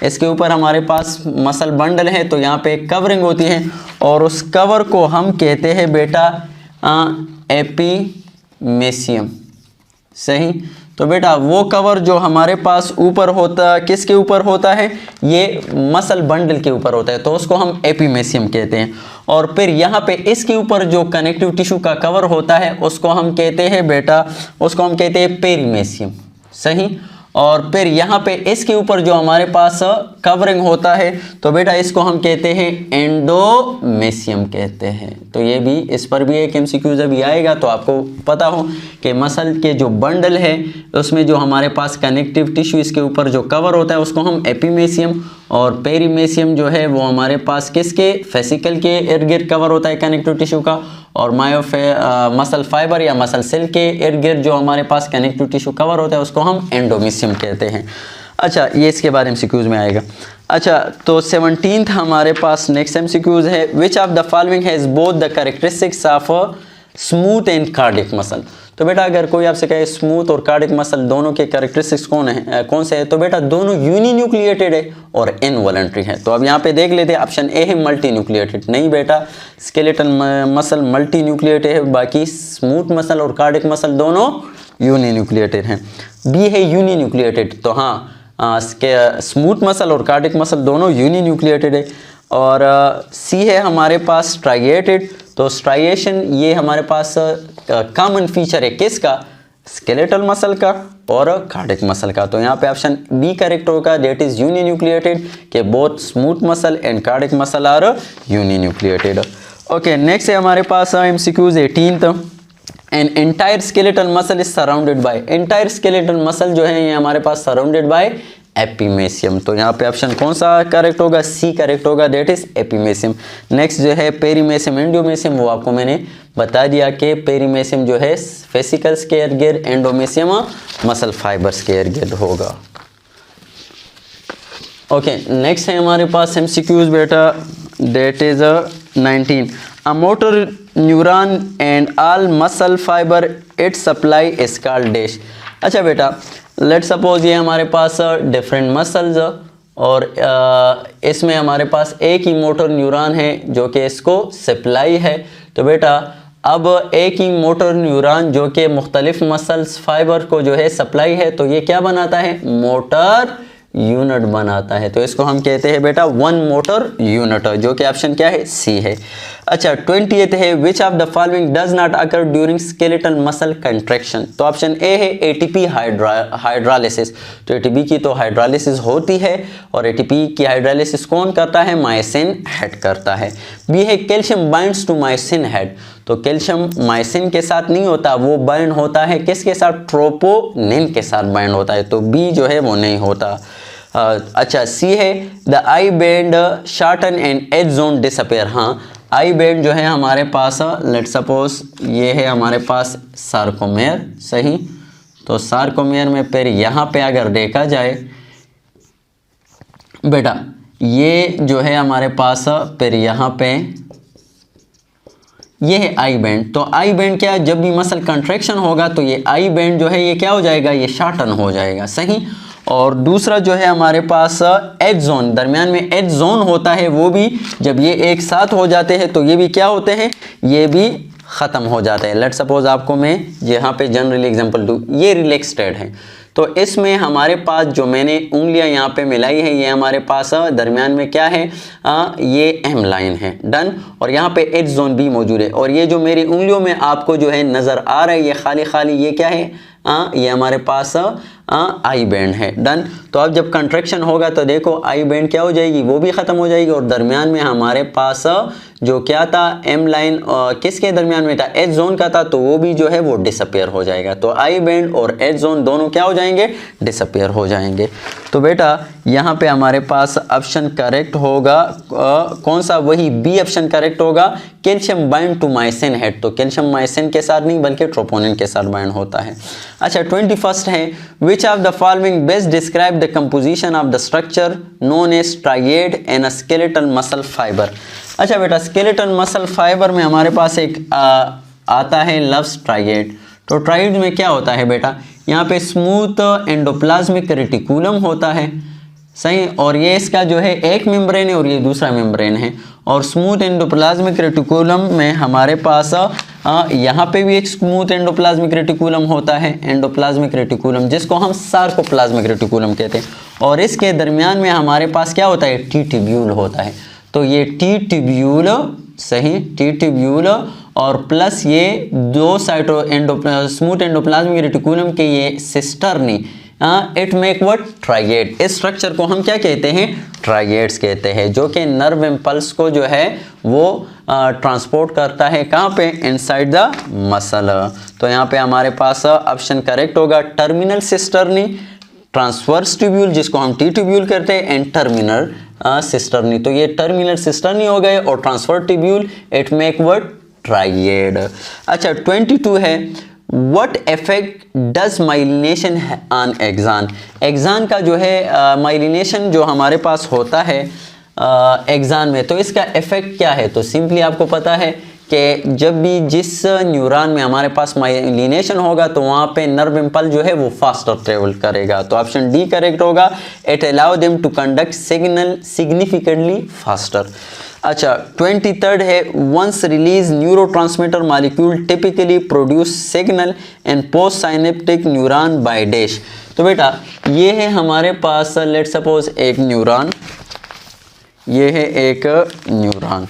इसके ऊपर हमारे पास मसल बंडल है तो यहाँ पे एक कवरिंग होती है और उस कवर को हम कहते हैं बेटा एपीमेसियम। सही, तो बेटा वो कवर जो हमारे पास ऊपर होता, किसके ऊपर होता है, ये मसल बंडल के ऊपर होता है तो उसको हम एपीमेसियम कहते हैं। और फिर यहाँ पे इसके ऊपर जो कनेक्टिव टिश्यू का कवर होता है उसको हम कहते हैं बेटा, उसको हम कहते हैं पेरीमेसियम। सही, और फिर यहाँ पे इसके ऊपर जो हमारे पास कवरिंग होता है तो बेटा इसको हम कहते हैं एंडोमेसियम कहते हैं। तो ये भी, इस पर भी एक एमसीक्यूज अभी आएगा तो आपको पता हो कि मसल के जो बंडल है उसमें जो हमारे पास कनेक्टिव टिश्यू इसके ऊपर जो कवर होता है उसको हम एपीमेसियम, और पेरीमेसियम जो है वो हमारे पास किसके, फेसिकल के इर्द गिर्द कवर होता है कनेक्टिव टिश्यू का, और मसल फाइबर या मसल सेल के इर्द गिर्द जो हमारे पास कनेक्टिव टिश्यू कवर होता है उसको हम एंडोमेसियम कहते हैं। अच्छा, ये इसके बारे में एमसीक्यूज में आएगा। अच्छा, तो 17th हमारे पास नेक्स्ट एमसीक्यूज है, which of the following has both the characteristics of smooth and cardiac muscle. तो बेटा अगर कोई आपसे कहे स्मूथ और कार्डिक मसल दोनों के कैरेक्टरिस्टिक्स कौन से है, तो बेटा दोनों यूनिन्यूक्लिएटेड है और इनवॉलंटरी है। तो अब यहाँ पे देख लेते हैं, ऑप्शन ए है मल्टी न्यूक्लिएटेड, नहीं बेटा, स्केलेटल मसल मल्टी न्यूक्लिएटेड है, बाकी स्मूथ मसल और कार्डिक मसल दोनों यूनिन्यूक्लिएटेड हैं। बी है यूनिन्यूक्लिएटेड, तो हाँ स्मूथ मसल और कार्डिक मसल दोनों यूनिन्यूक्लिएटेड है। और सी है हमारे पास स्ट्राइएटेड, तो स्ट्राइएशन ये हमारे पास कॉमन फीचर है किसका, स्केलेटल मसल का और कार्डिक मसल का। तो यहाँ पे ऑप्शन बी करेक्ट होगा, दैट इज यूनिन्यूक्लिएटेड, के both smooth muscle and cardiac muscle are uninucleated. Okay, next है हमारे पास MCQs 18th, an entire skeletal muscle is surrounded by, entire skeletal muscle जो है ये हमारे पास सराउंडेड बाय एपीमेसियम। तो यहाँ पे ऑप्शन कौन सा करेक्ट होगा, सी करेक्ट होगा, दैट इज एपीमेसियम। नेक्स्ट जो है पेरीमेसियम एंडोमेसियम, वो आपको मैंने बता दिया कि पेरीमेसियम जो है फेसिकल्स के इर्द गिर्द, एंडोमेसियम मसल फाइबर्स के इर्द गिर्द होगा। ओके, नेक्स्ट है हमारे पास एमसीक्यूज बेटा, that is 19, a motor neuron and all muscle fibre it supply is called dash. अच्छा बेटा, लेट सपोज ये हमारे पास डिफरेंट मसल्स और इसमें हमारे पास एक ही मोटर न्यूरॉन है जो कि इसको सप्लाई है। तो बेटा अब एक ही मोटर न्यूरॉन जो कि मुख्तलिफ मसल्स फाइबर को जो है सप्लाई है, तो ये क्या बनाता है, मोटर यूनिट बनाता है। तो इसको हम कहते हैं बेटा वन मोटर यूनिट, जो कि ऑप्शन क्या है, सी है। अच्छा 28 है, which of the following does not occur during skeletal muscle contraction. तो ऑप्शन ए है एटीपी हाइड्रोलिसिस। तो एटीपी की तो हाइड्रोलिसिस होती है, और एटीपी की हाइड्रोलिसिस कौन करता है, मायोसिन हेड करता है। बी है calcium binds to myosin head. तो कैल्शियम मायोसिन के साथ नहीं होता, वो बाइंड होता है किसके साथ, ट्रोपोनिन के साथ बाइंड होता है। तो बी जो है वो नहीं होता। अच्छा सी है, the I band shorten and H zone disappear. हाँ, आई बैंड जो है हमारे पास, लेट सपोज ये है हमारे पास सार्कोमेयर, सही। तो सार्कोमेयर में फिर यहाँ पे अगर देखा जाए बेटा, ये जो है हमारे पास फिर यहाँ पे ये है आई बैंड। तो आई बैंड क्या है, जब भी मसल कंट्रैक्शन होगा तो ये आई बैंड जो है ये क्या हो जाएगा, ये शॉर्टन हो जाएगा, सही। और दूसरा जो है हमारे पास एज जोन, दरमियान में एज जोन होता है, वो भी जब ये एक साथ हो जाते हैं तो ये भी क्या होते हैं, ये भी ख़त्म हो जाते हैं। लेट सपोज आपको मैं यहाँ पे जनरली एग्जांपल दूँ, ये रिलैक्स्ड है, तो इसमें हमारे पास जो मैंने उंगलियां यहाँ पे मिलाई है, ये हमारे पास दरमियान में क्या है, ये एम लाइन है, डन। और यहाँ पे एज जोन भी मौजूद है, और ये जो मेरी उंगलियों में आपको जो है नज़र आ रहा है, ये खाली खाली ये क्या है, ये हमारे पास आई बैंड है, डन। तो अब जब कंट्रैक्शन होगा तो देखो आई बैंड क्या हो जाएगी, वो भी ख़त्म हो जाएगी, और दरमियान में हमारे पास जो क्या था, एम लाइन किसके दरमियान में था, एज जोन का था, तो वो भी जो है वो डिसअपेयर हो जाएगा। तो आई बैंड और एज जोन दोनों क्या हो जाएंगे, डिसअपेयर हो जाएंगे। तो बेटा यहाँ पे हमारे पास ऑप्शन करेक्ट होगा कौन सा, वही बी ऑप्शन करेक्ट होगा, calcium bind to myosin head. तो कैल्शियम मायोसिन के साथ नहीं बल्कि ट्रोपोनिन के साथ बाइंड होता है। अच्छा 21 है, which of the following best describe the composition of the structure known as triad and skeletal muscle fibre. अच्छा बेटा स्केलेटल मसल फाइबर में हमारे पास एक आता है लव्स ट्राइएड। तो ट्राइएड में क्या होता है बेटा, यहाँ पे स्मूथ एंडोप्लाज्मिक रेटिकुलम होता है, सही। और ये इसका जो है एक मेम्ब्रेन है और ये दूसरा मेम्ब्रेन है। और स्मूथ एंडोप्लाज्मिक रेटिकुलम में हमारे पास यहाँ पे भी एक स्मूथ एंडोप्लाज्मिक रेटिकुलम होता है, एंडोप्लाज्मिक रेटिकुलम, जिसको हम सार्कोप्लाज्मिक रेटिकुलम कहते हैं। और इसके दरमियान में हमारे पास क्या होता है, टी ट्यूब्यूल होता है। तो ये टी ट्यूब्यूल, सही, टी ट्यूब्यूल और प्लस ये दो साइटो स्मूथ एंडोप्लाज्मिक रेटिकुलम के ये cisternae, it make what, triad. इस स्ट्रक्चर को हम क्या कहते हैं, ट्राइएड्स कहते हैं, जो कि नर्व इम्पल्स को जो है वो ट्रांसपोर्ट करता है, कहाँ पे, इनसाइड द मसल। तो यहाँ पे हमारे पास ऑप्शन करेक्ट होगा, टर्मिनल सिस्टर्नी, ट्रांसवर्स ट्यूब्यूल जिसको हम टी ट्यूब्यूल करते हैं, एंड टर्मिनल सिस्टर्नी। तो ये टर्मिनल सिस्टर्नी हो गए, और transverse tubule it make what, triad. अच्छा 22 है, What effect does myelination on axon. Axon का जो है माइलिनेशन जो हमारे पास होता है एक्सान में, तो इसका इफेक्ट क्या है। तो सिंपली आपको पता है कि जब भी जिस न्यूरॉन में हमारे पास माइलिनेशन होगा तो वहाँ पे नर्व इम्पल्स जो है वो फास्टर ट्रेवल करेगा। तो ऑप्शन डी करेक्ट होगा, it allow them to conduct signal significantly faster. अच्छा 23 है, once release neurotransmitter molecule typically produce signal and post synaptic neuron by dash. तो बेटा ये है हमारे पास, लेट सपोज एक न्यूरॉन, ये है एक न्यूरॉन,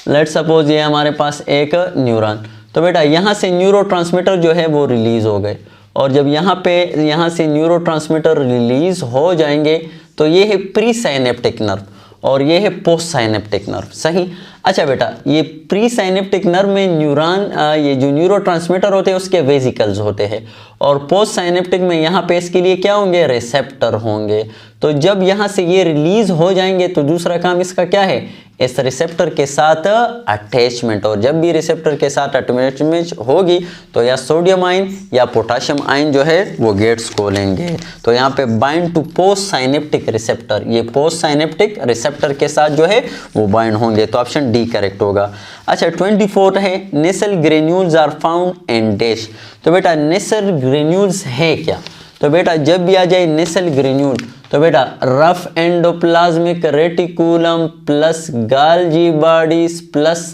लेट सपोज ये हमारे पास एक न्यूरॉन। तो बेटा यहाँ से न्यूरोट्रांसमीटर जो है वो रिलीज हो गए, और जब यहाँ से न्यूरोट्रांसमीटर रिलीज हो जाएंगे तो ये है प्री साइनेप्टिक नर्व और ये है पोस्ट साइनेप्टिक नर्व, सही। अच्छा बेटा ये प्री साइनेप्टिक नर्व में न्यूरॉन ये जो न्यूरोट्रांसमीटर होते हैं उसके वेसिकल्स होते हैं, और पोस्ट साइनेप्टिक में यहाँ पे इसके लिए क्या होंगे, रिसेप्टर होंगे। तो जब यहाँ से ये रिलीज हो जाएंगे तो दूसरा काम इसका क्या है, इस रिसेप्टर के साथ अटैचमेंट, और जब भी रिसेप्टर के साथ अटैचमेंट होगी तो या सोडियम आयन या पोटाशियम आयन जो है वो गेट्स खोलेंगे। तो यहाँ पे bind to post synaptic receptor, ये पोस्ट साइनेप्टिक रिसेप्टर के साथ जो है वो बाइंड होंगे। तो ऑप्शन डी करेक्ट होगा। अच्छा 24 है, Nissl granules are found in dash. तो बेटा नेसल ग्रेन्यूल्स है क्या। तो बेटा जब भी आ जाए नेसल ग्रेन्यूल तो बेटा rough endoplasmic reticulum plus गाल्जी bodies plus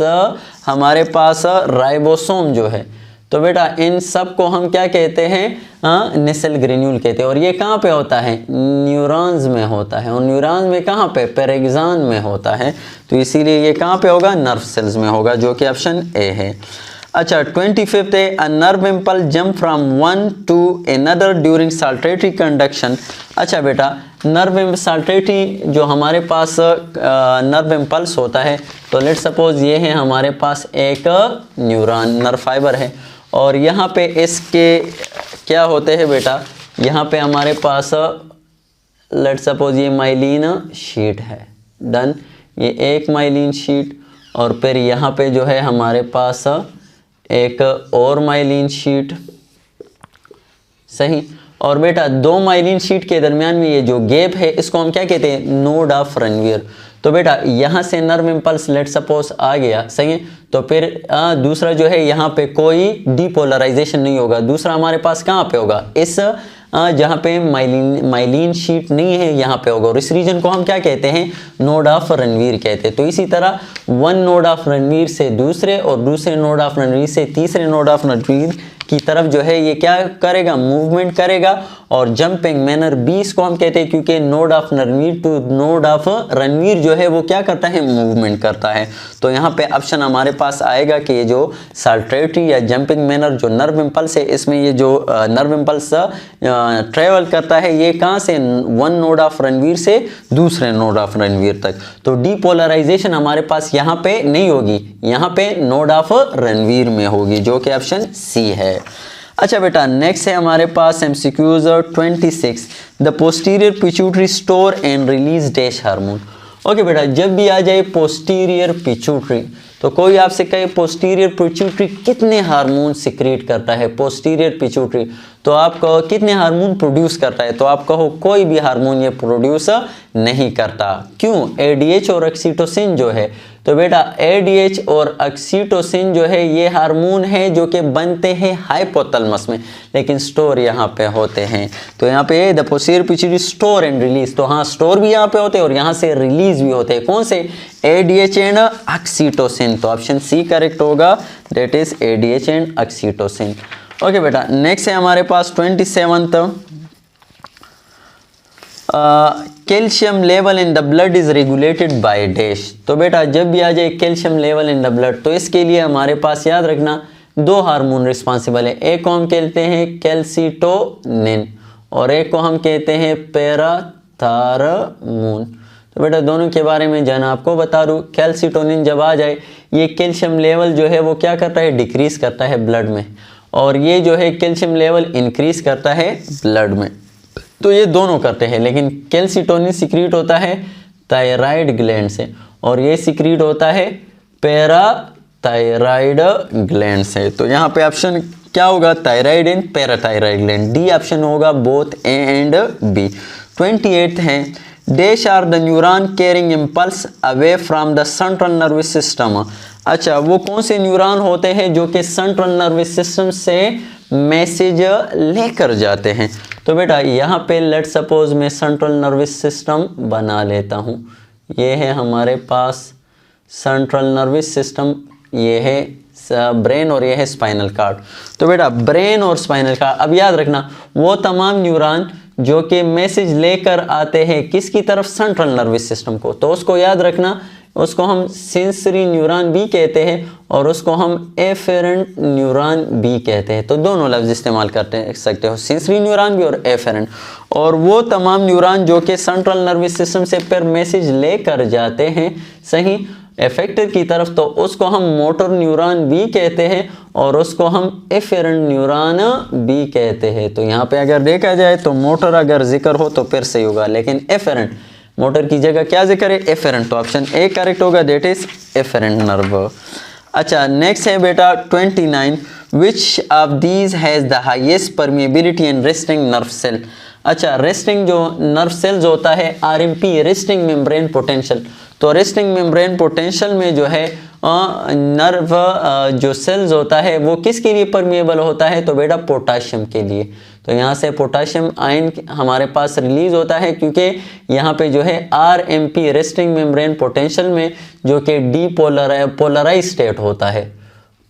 हमारे पास राइबोसोम जो है, तो बेटा इन सब को हम क्या कहते हैं, नेसल ग्रेन्यूल कहते हैं। और ये कहाँ पे होता है, न्यूरॉन्स में होता है। और न्यूरॉन्स में कहाँ पे, पेरेक्सान में होता है। तो इसीलिए ये कहाँ पे होगा, नर्व सेल्स में होगा, जो कि ऑप्शन ए है। अच्छा 25th है, a nerve impulse jump from one two another during saltatory conduction. अच्छा बेटा नर्व साल्टेटरी जो हमारे पास नर्व इम्पल्स होता है, तो लेट सपोज ये है हमारे पास एक न्यूरॉन नर्व फाइबर है, और यहाँ पे इसके क्या होते हैं बेटा, यहाँ पे हमारे पास लेट सपोज ये माइलिन शीट है, डन, ये एक माइलिन शीट, और फिर यहाँ पे जो है हमारे पास एक और माइलिन शीट, सही। और बेटा दो माइलिन शीट के दरमियान में ये जो गैप है इसको हम क्या कहते हैं, नोड ऑफ रनवीर। तो बेटा यहाँ से नर्व इम्पल्स लेट सपोज आ गया, सही है, तो फिर दूसरा जो है यहाँ पे कोई डीपोलराइजेशन नहीं होगा। दूसरा हमारे पास कहाँ पे होगा, इस जहाँ पे माइलिन शीट नहीं है यहाँ पे होगा, और इस रीजन को हम क्या कहते हैं, नोड ऑफ रनवीर कहते हैं। तो इसी तरह वन नोड ऑफ रनवीर से दूसरे और दूसरे नोड ऑफ रनवीर से तीसरे नोड ऑफ रनवीर की तरफ जो है ये क्या करेगा, मूवमेंट करेगा। और जंपिंग मैनर 20 को हम कहते हैं, क्योंकि node of Ranvier to node of Ranvier जो है वो क्या करता है, मूवमेंट करता है। तो यहाँ पे ऑप्शन हमारे पास आएगा कि ये जो साल्टेटरी या जंपिंग मैनर जो नर्व इम्पल्स है, इसमें ये जो नर्व इम्पल्स ट्रेवल करता है ये कहाँ से, वन नोड ऑफ रनवीर से दूसरे नोड ऑफ रनवीर तक। तो डीपोलराइजेशन हमारे पास यहाँ पे नहीं होगी, यहाँ पे नोड ऑफ रनवीर में होगी, जो कि ऑप्शन सी है। अच्छा बेटा नेक्स्ट है हमारे पास MCQs 26, the posterior pituitary store and release dash hormone. Okay बेटा जब भी आ जाए पोस्टीरियर पिट्यूटरी, तो कोई आपसे कहे पोस्टीरियर पिट्यूटरी कितने हार्मोन सिक्रीट करता है, पोस्टीरियर पिट्यूटरी, तो आप कहो कितने हार्मोन प्रोड्यूस करता है, तो आप कहो कोई भी हार्मोन ये प्रोड्यूस नहीं करता। क्यों, एडीएच और ऑक्सीटोसिन जो है, तो बेटा एडीएच और ऑक्सीटोसिन जो है ये हार्मोन है जो कि बनते हैं हाइपोथैलेमस में, लेकिन स्टोर यहाँ पे होते हैं। तो यहाँ पे the posterior pituitary store and release, तो हाँ स्टोर भी यहाँ पे होते हैं और यहाँ से रिलीज भी होते हैं। कौन से, एडीएच एंड ऑक्सीटोसिन। तो ऑप्शन सी करेक्ट होगा, that is ADH and oxytocin. Okay बेटा नेक्स्ट है हमारे पास 27th, calcium level in the blood is regulated by dash. तो बेटा जब भी आ जाए calcium level in the blood, तो इसके लिए हमारे पास याद रखना दो हार्मोन रिस्पॉन्सिबल है, एक को हम कहते हैं कैल्सिटोनिन और एक को हम कहते हैं पैराथारमोन। तो बेटा दोनों के बारे में जाना आपको बता दूं, कैल्सिटोनिन जब आ जाए ये कैल्शियम लेवल जो है वो क्या करता है, डिक्रीज करता है ब्लड में, और ये जो है कैल्शियम लेवल इंक्रीज करता है ब्लड में। तो ये दोनों करते हैं, लेकिन कैल्सिटोनिन सिक्रीट होता है थायराइड ग्लैंड से और ये सिक्रीट होता है पैराथायराइड ग्लैंड से। तो यहाँ पे ऑप्शन क्या होगा, thyroid and parathyroid gland, D option होगा, बोथ ए एंड बी। 28 है, dash are the neuron carrying impulse away from the central nervous system. अच्छा वो कौन से न्यूरॉन होते हैं जो कि सेंट्रल नर्वस सिस्टम से मैसेज लेकर जाते हैं। तो बेटा यहाँ पे लेट सपोज मैं सेंट्रल नर्वस सिस्टम बना लेता हूँ, ये है हमारे पास सेंट्रल नर्वस सिस्टम, ये है ब्रेन और ये है स्पाइनल कार्ड। तो बेटा ब्रेन और स्पाइनल कार्ड, अब याद रखना वो तमाम न्यूरॉन जो कि मैसेज लेकर आते हैं किसकी तरफ, सेंट्रल नर्वस सिस्टम को, तो उसको याद रखना, उसको हम सेंसरी न्यूरॉन भी कहते हैं और उसको हम एफेरेंट न्यूरॉन भी कहते हैं। तो दोनों लफ्ज़ इस्तेमाल करते सकते हो, सेंसरी न्यूरॉन भी और एफेरेंट। और वो तमाम न्यूरॉन जो कि सेंट्रल नर्वस सिस्टम से फिर मैसेज लेकर जाते हैं सही इफेक्टर की तरफ, तो उसको हम मोटर न्यूरॉन भी कहते हैं और उसको हम एफेरेंट न्यूरॉन भी कहते हैं। तो यहाँ पे अगर देखा जाए तो मोटर अगर जिक्र हो तो फिर सही होगा, लेकिन एफेरेंट मोटर की जगह क्या जिक्र है, एफेरेंट। तो ऑप्शन ए करेक्ट होगा, दैट इज एफेरेंट नर्व। अच्छा नेक्स्ट है बेटा 29, which of these has the highest permeability and resting nerve cell. अच्छा रेस्टिंग जो नर्व सेल्स होता है आरएमपी, रेस्टिंग मेम्ब्रेन पोटेंशियल। तो रेस्टिंग मेम्ब्रेन पोटेंशियल में जो है नर्व जो सेल्स होता है वो किसके लिए परमिएबल होता है, तो बेटा पोटाशियम के लिए। तो यहाँ से पोटाशियम आयन हमारे पास रिलीज होता है, क्योंकि यहाँ पे जो है आरएमपी रेस्टिंग मेम्ब्रेन पोटेंशियल में जो कि पोलराइज स्टेट होता है,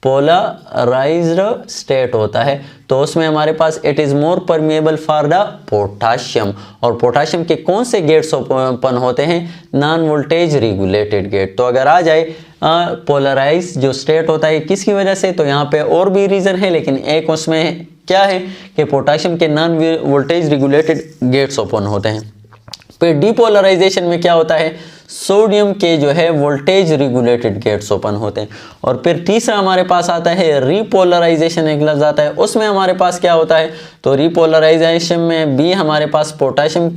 पोलराइज्ड स्टेट होता है, तो उसमें हमारे पास it is more permeable for the potassium. और पोटाशियम के कौन से गेट्स ओपन होते हैं? Non voltage regulated gate. तो अगर आ जाए पोलराइज जो स्टेट होता है किसकी वजह से, तो यहाँ पे और भी रीज़न है, लेकिन एक उसमें क्या है कि पोटाशियम के non voltage regulated gates open होते हैं। फिर डिपोलराइजेशन में क्या होता है? सोडियम के जो है वोल्टेज रेगुलेटेड गेट्स ओपन होते हैं। और फिर तीसरा हमारे पास आता है रिपोलराइजेशन, एक लफ्ज़ आता है, उसमें हमारे पास क्या होता है? तो रिपोलराइजेशन में भी हमारे पास पोटाशियम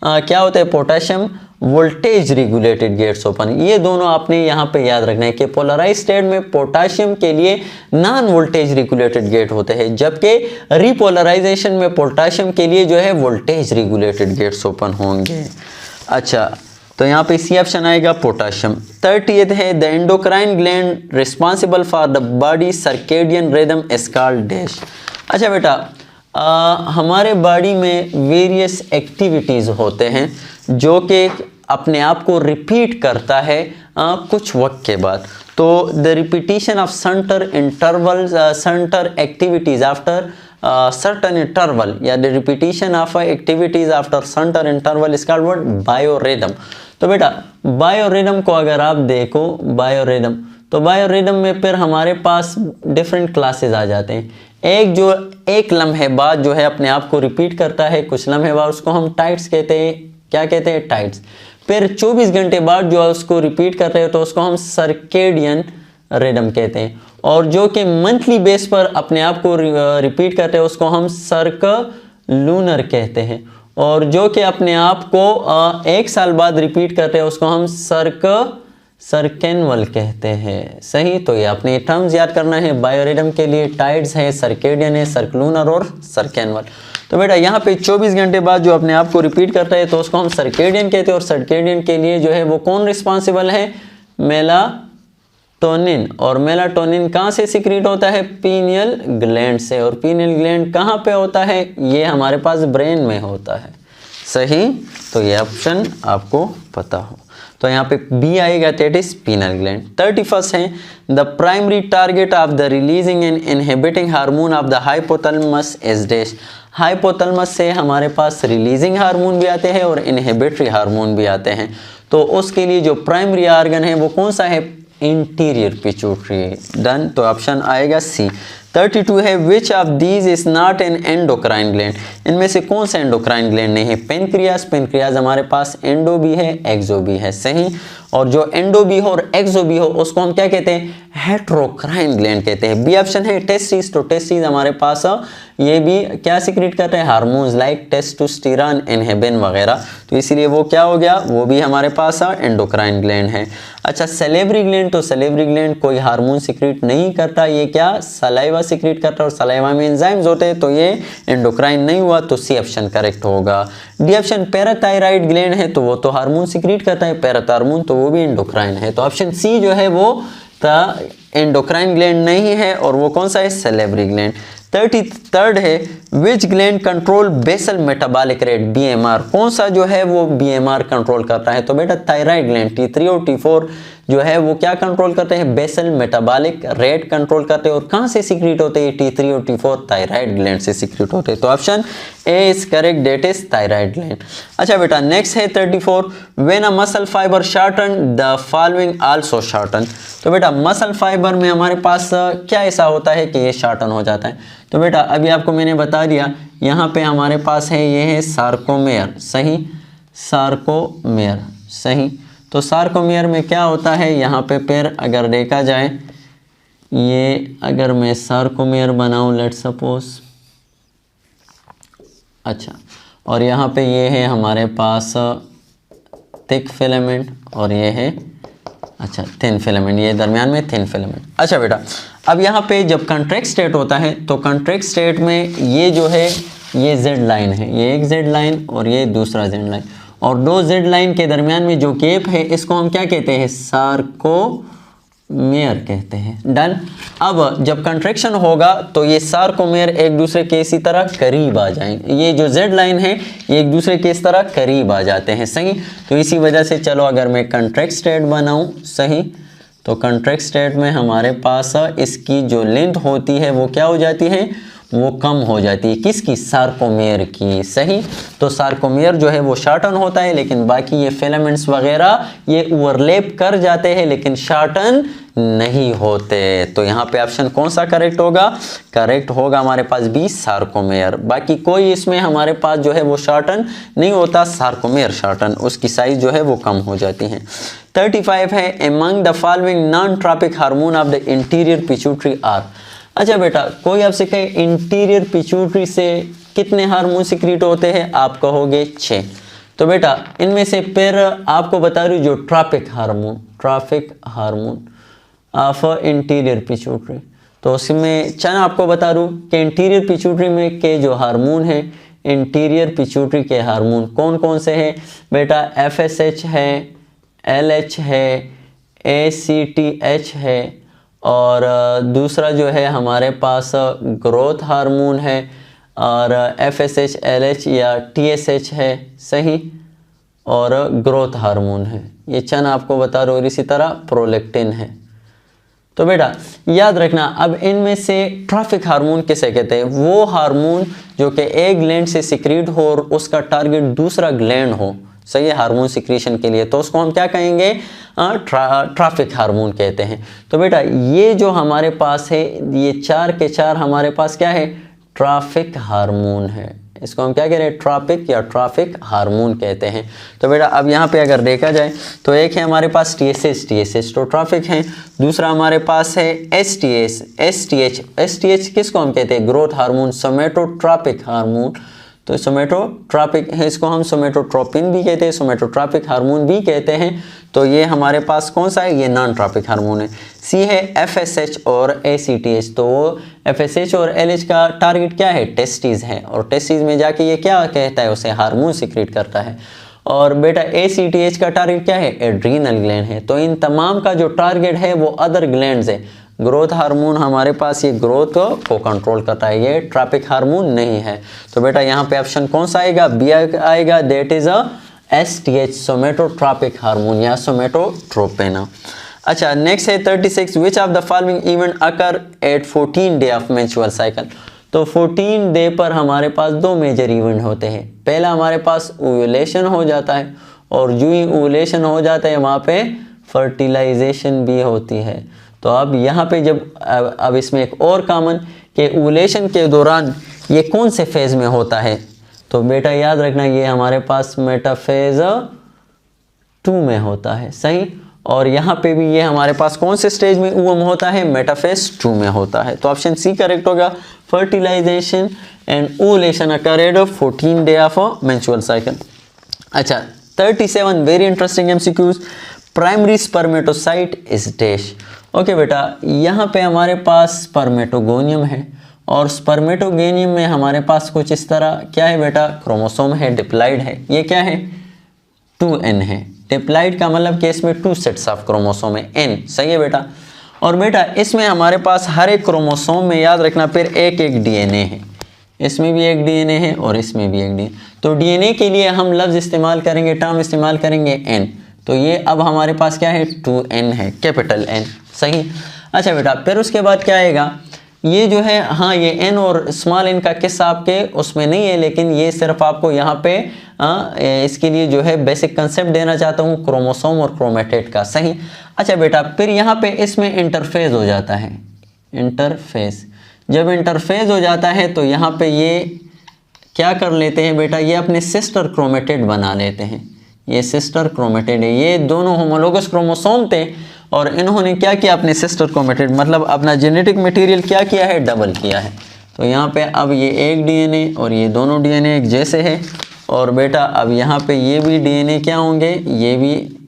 क्या होता है? Potassium voltage regulated gates open. ये दोनों आपने यहाँ पे याद रखना है कि पोलराइज स्टेट में पोटाशियम के लिए नॉन वोल्टेज रेगुलेटेड गेट होते हैं, जबकि रिपोलराइजेशन में पोटाशियम के लिए जो है वोल्टेज रेगुलेटेड गेट्स ओपन होंगे। अच्छा, तो यहाँ पे सी ऑप्शन आएगा पोटाशियम। 30th है the endocrine gland responsible for the body circadian rhythm is called dash. अच्छा बेटा, हमारे बॉडी में वेरियस एक्टिविटीज़ होते हैं जो कि अपने आप को रिपीट करता है कुछ वक्त के बाद। तो the repetition of centre activities after certain interval या the repetition of activities after certain interval is called what? Biorhythm. तो बेटा बायोरिदम को अगर आप देखो, बायोरिदम, तो बायोरिदम में फिर हमारे पास डिफरेंट क्लासेस आ जाते हैं। एक जो एक लम्हे बाद जो है अपने आप को रिपीट करता है कुछ लम्हे बाद, उसको हम टाइट्स कहते हैं। क्या कहते हैं? टाइट्स। फिर 24 घंटे बाद जो है उसको रिपीट कर रहे हो तो उसको हम सर्केडियन रिदम कहते हैं। और जो कि मंथली बेस पर अपने आप को रिपीट करते हैं उसको हम सर्कलूनर कहते हैं। और जो कि अपने आप को 1 साल बाद रिपीट करते हैं उसको हम सर्केनवल कहते हैं। सही, तो ये अपने टर्म्स याद करना है। बायोरिदम के लिए टाइड्स है, सर्केडियन है, सर्कलूनर और सर्केनवल। तो बेटा यहाँ पे 24 घंटे बाद जो अपने आप को रिपीट करता है तो उसको हम सर्केडियन कहते हैं। और सर्केडियन के लिए जो है वो कौन रिस्पॉन्सिबल है? मेलाटोनिन। और मेलाटोनिन कहाँ से सिक्रीट होता है? पीनियल ग्लैंड से। और पीनियल ग्लैंड कहाँ पे होता है? ये हमारे पास ब्रेन में होता है। सही, तो ये ऑप्शन आपको पता हो। तो यहाँ पे बी आएगा, दैट इज पीनल ग्लैंड। 31 है the primary target of the releasing and inhibiting hormone of the hypothalamus is dash. Hypothalamus से हमारे पास रिलीजिंग हार्मोन भी आते हैं और इनहिबिटरी हार्मोन भी आते हैं। तो उसके लिए जो प्राइमरी ऑर्गन है वो कौन सा है? Interior pituitary. डन, तो ऑप्शन आएगा सी। 32 है which of these is not an endocrine gland. इनमें से कौन सा एंडोक्राइन ग्लैंड नहीं है? पेनक्रियास। पेनक्रियास हमारे पास एंडो भी है, एक्सो भी है। सही, और जो एंडो भी हो और एक्सो भी हो उसको हम क्या कहते हैं? हेट्रोक्राइन ग्लैंड कहते हैं। बी ऑप्शन है टेस्टिस। तो टेस्टिस हमारे पास ये भी क्या सिक्रीट करते हैं? हार्मोन्स लाइक टेस्टोस्टेरोन, इनहिबिन वगैरह। तो इसीलिए वो क्या हो गया? वो भी हमारे पास एंडोक्राइन ग्लैंड है। अच्छा, सलेवरी ग्लैंड, तो सलेवरी ग्लैंड कोई हार्मोन सिक्रीट नहीं करता, ये क्या सलाइवा सिक्रीट करता है और सलाइवा में एंजाइम्स होते हैं, तो ये एंडोक्राइन नहीं हुआ, तो सी ऑप्शन करेक्ट होगा। डी ऑप्शन पैराथायराइड ग्लैंड है, तो वो तो हार्मोन सिक्रीट करता है पैराथार्मोन, तो वो भी एंडोक्राइन है। तो ऑप्शन सी जो है वो एंडोक्राइन ग्लैंड नहीं है और वो कौन सा है? Salivary gland. 33rd है which gland control basal metabolic rate, BMR। कौन सा जो है वो BMR कंट्रोल करता है? तो बेटा थायराइड ग्लैंड। T3 और T4 जो है वो क्या कंट्रोल करते हैं? बेसल मेटाबॉलिक रेट कंट्रोल करते हैं। और कहाँ से सिक्रीट होते हैं? T3 और T4 थायराइड ग्लैंड से सिक्रीट होते हैं। तो option A is correct, that is thyroid gland. अच्छा बेटा, नेक्स्ट है 34 when a muscle fibre shorten the following also shorten. तो बेटा मसल फाइबर में हमारे पास क्या ऐसा होता है कि ये शॉर्टन हो जाता है? तो बेटा अभी आपको मैंने बता दिया, यहाँ पे हमारे पास है ये है सार्कोमेयर। सही, सार्कोमेयर। सही, तो सार्कोमेयर में क्या होता है? यहाँ पे फिर अगर देखा जाए, ये अगर मैं सार्कोमेयर बनाऊं लेट सपोज, अच्छा, और यहाँ पे ये है हमारे पास थिक फिलामेंट और ये है अच्छा थिन फिलामेंट, ये दरमियान में थिन फिलामेंट। अच्छा बेटा, अब यहाँ पे जब कॉन्ट्रैक्ट स्टेट होता है तो कॉन्ट्रैक्ट स्टेट में ये जो है ये जेड लाइन है, ये एक जेड लाइन और ये दूसरा जेड लाइन, और दो जेड लाइन के दरमियान में जो गैप है इसको हम क्या कहते हैं? सार्कोमेयर कहते हैं। डन। अब जब कंट्रैक्शन होगा तो ये सार्कोमेयर एक दूसरे के इसी तरह करीब आ जाएंगे, ये जो जेड लाइन है ये एक दूसरे के इस तरह करीब आ जाते हैं। सही, तो इसी वजह से चलो अगर मैं कंट्रैक्ट स्टेट बनाऊं, सही, तो कॉन्ट्रैक्ट स्टेट में हमारे पास इसकी जो लेंथ होती है वो क्या हो जाती है, वो कम हो जाती है। किसकी, सार्कोमेयर की। सही, तो सार्कोमेयर जो है वो शॉर्टन होता है, लेकिन बाकी ये फिलामेंट्स वगैरह ये ओवरलैप कर जाते हैं लेकिन शॉर्टन नहीं होते। तो यहाँ पे ऑप्शन कौन सा करेक्ट होगा, करेक्ट होगा हमारे पास बी, सार्कोमेयर। बाकी कोई इसमें हमारे पास जो है वो शॉर्टन नहीं होता, सार्कोमेयर शॉर्टन, उसकी साइज जो है वो कम हो जाती है। 35 है, among the following non tropic hormone of the interior pituitary are. अच्छा बेटा, कोई आपसे कहे इंटीरियर पिट्यूटरी से कितने हार्मोन सिक्रीट होते हैं, आप कहोगे 6। तो बेटा इनमें से फिर आपको बता रही हूँ जो tropic hormone of interior pituitary, तो उसमें चंद आपको बता दूँ कि इंटीरियर पिट्यूटरी में के जो हार्मोन है, इंटीरियर पिट्यूटरी के हार्मोन कौन कौन से हैं बेटा, FSH है, LH है, ACTH है, और दूसरा जो है हमारे पास ग्रोथ हार्मोन है, और FSH, LH या TSH है। सही, और ग्रोथ हार्मोन है, ये चंद आपको बता रहा हूँ। और इसी तरह प्रोलेक्टिन है। तो बेटा याद रखना, अब इनमें से ट्रॉफिक हार्मोन किसे कहते हैं, वो हार्मोन जो कि एक ग्लैंड से सिक्रीट हो और उसका टारगेट दूसरा ग्लैंड हो, सही है, हार्मोन सिक्रीशन के लिए, तो उसको हम क्या कहेंगे, ट्रॉफिक हार्मोन कहते हैं। तो बेटा ये जो हमारे पास है, ये 4 के 4 हमारे पास क्या है, ट्रॉफिक हार्मोन है। इसको हम क्या कह रहे हैं, ट्रॉपिक या ट्रॉफिक हार्मोन कहते हैं। तो बेटा अब यहाँ पे अगर देखा जाए तो एक है हमारे पास TSH तो ट्रॉफिक है, दूसरा हमारे पास है STH किसको हम कहते हैं, ग्रोथ हार्मोन, सोमेटोट्रॉपिक हार्मोन। तो सोमेटोट्रॉपिक है, इसको हम सोमेटोट्रोपिन भी कहते हैं, सोमेटोट्रॉपिक हार्मोन भी कहते हैं। तो ये हमारे पास कौन सा है, ये नॉन ट्रॉपिक हार्मोन है। सी है FSH और ACTH, तो FSH और LH का टारगेट क्या है, टेस्टिस है, और टेस्टिस में जाके ये क्या कहता है, उसे हार्मोन सिक्रीट करता है। और बेटा ACTH का टारगेट क्या है, एड्रीनल ग्लैंड है। तो इन तमाम का जो टारगेट है वो अदर ग्लैंड्स है। ग्रोथ हार्मोन हमारे पास ये ग्रोथ को कंट्रोल करता है, ये ट्रॉपिक हार्मोन नहीं है। तो बेटा यहाँ पे ऑप्शन कौन सा आएगा, बी आएगा, दैट इज STH, सोमेटोट्रॉपिक हार्मोन या सोमेटोट्रोपिन। अच्छा नेक्स्ट है 36, विच of the following event occur at 14 day of menstrual cycle. तो 14 डे पर हमारे पास 2 मेजर इवेंट होते हैं। पहला हमारे पास ओव्यूलेशन हो जाता है, और जो ही ओव्यूलेशन हो जाता है वहाँ पे फर्टिलाइजेशन भी होती है। तो अब यहाँ पे जब अब इसमें एक और कॉमन कि ओव्यूलेशन के दौरान ये कौन से फेज़ में होता है, तो बेटा याद रखना ये हमारे पास मेटाफेज 2 में होता है। सही, और यहाँ पे भी ये हमारे पास कौन से स्टेज में ओवम होता है, मेटाफेज 2 में होता है। तो ऑप्शन सी करेक्ट होगा, fertilisation and ovulation occur at 14 day of menstrual cycle. अच्छा 37, very interesting MCQs, primary spermatocyte is dash. Okay बेटा, यहाँ पे हमारे पास स्पर्मेटोगोनियम है, और स्पर्मेटोगोनियम में हमारे पास कुछ इस तरह क्या है बेटा, क्रोमोसोम है, डिप्लॉइड है। ये क्या है, 2n है। डिप्लॉइड का मतलब कि इसमें 2 सेट्स ऑफ क्रोमोसोम है, n। सही है बेटा। और बेटा इसमें हमारे पास हर एक क्रोमोसोम में याद रखना फिर एक एक DNA है। इसमें भी एक DNA है और इसमें भी एक DNA। तो DNA के लिए हम लफ्ज़ इस्तेमाल करेंगे, टर्म इस्तेमाल करेंगे n। तो ये अब हमारे पास क्या है, 2n है, कैपिटल N। सही। अच्छा बेटा फिर उसके बाद क्या आएगा, ये जो है, हाँ ये n और स्मॉल n का किस्सा आपके उसमें नहीं है, लेकिन ये सिर्फ आपको यहाँ पे इसके लिए जो है बेसिक कंसेप्ट देना चाहता हूँ, क्रोमोसोम और क्रोमेटेड का। सही। अच्छा बेटा फिर यहाँ पे इसमें इंटरफेज हो जाता है, इंटरफेज। जब इंटरफेज हो जाता है तो यहाँ पे ये क्या कर लेते हैं बेटा, ये अपने सिस्टर क्रोमेटेड बना लेते हैं। ये सिस्टर क्रोमेटेड है, ये दोनों होमोलोगस क्रोमोसोम थे, और इन्होंने क्या किया, अपने सिस्टर क्रोमेटेड मतलब अपना जेनेटिक मटेरियल क्या किया है, डबल किया है। तो यहाँ पे अब ये एक DNA और ये दोनों DNA एक जैसे है, और बेटा अब यहाँ पे ये भी DNA क्या होंगे, ये भी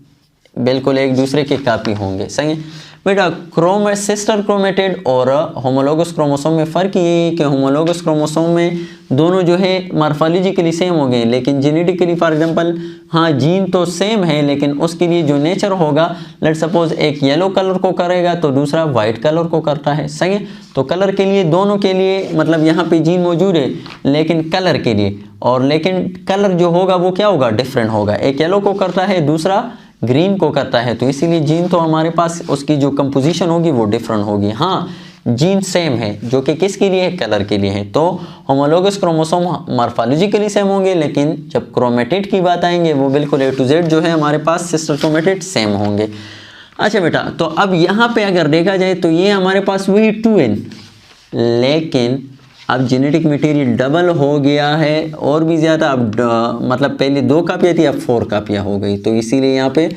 बिल्कुल एक दूसरे के कापी होंगे। सही है बेटा। सिस्टर क्रोमेटेड और होमोलोगस क्रोमोसोम में फ़र्क ये है कि होमोलोगस क्रोमोसोम में दोनों जो है मॉर्फोलॉजिकली सेम हो गए, लेकिन जेनेटिकली फॉर एग्जांपल हाँ जीन तो सेम है, लेकिन उसके लिए जो नेचर होगा, लेट सपोज एक येलो कलर को करेगा तो दूसरा वाइट कलर को करता है। सही है। तो कलर के लिए दोनों के लिए मतलब यहाँ पे जीन मौजूद है, लेकिन कलर के लिए, और लेकिन कलर जो होगा वो क्या होगा, डिफरेंट होगा। एक येलो को करता है, दूसरा ग्रीन को करता है, तो इसीलिए जीन तो हमारे पास उसकी जो कंपोजिशन होगी वो डिफरेंट होगी। हाँ, जीन सेम है, जो कि किसके लिए है, कलर के लिए है। तो होमोलोगस क्रोमोसोम मॉर्फोलॉजिकली सेम होंगे, लेकिन जब क्रोमेटिड की बात आएंगे वो बिल्कुल A to Z जो है हमारे पास सिस्टर क्रोमेटिड सेम होंगे। अच्छा बेटा, तो अब यहाँ पे अगर देखा जाए तो ये हमारे पास वही 2n, लेकिन अब जेनेटिक मटेरियल डबल हो गया है और भी ज़्यादा। अब मतलब पहले 2 कापियाँ थी, अब 4 कापियाँ हो गई, तो इसीलिए यहाँ पे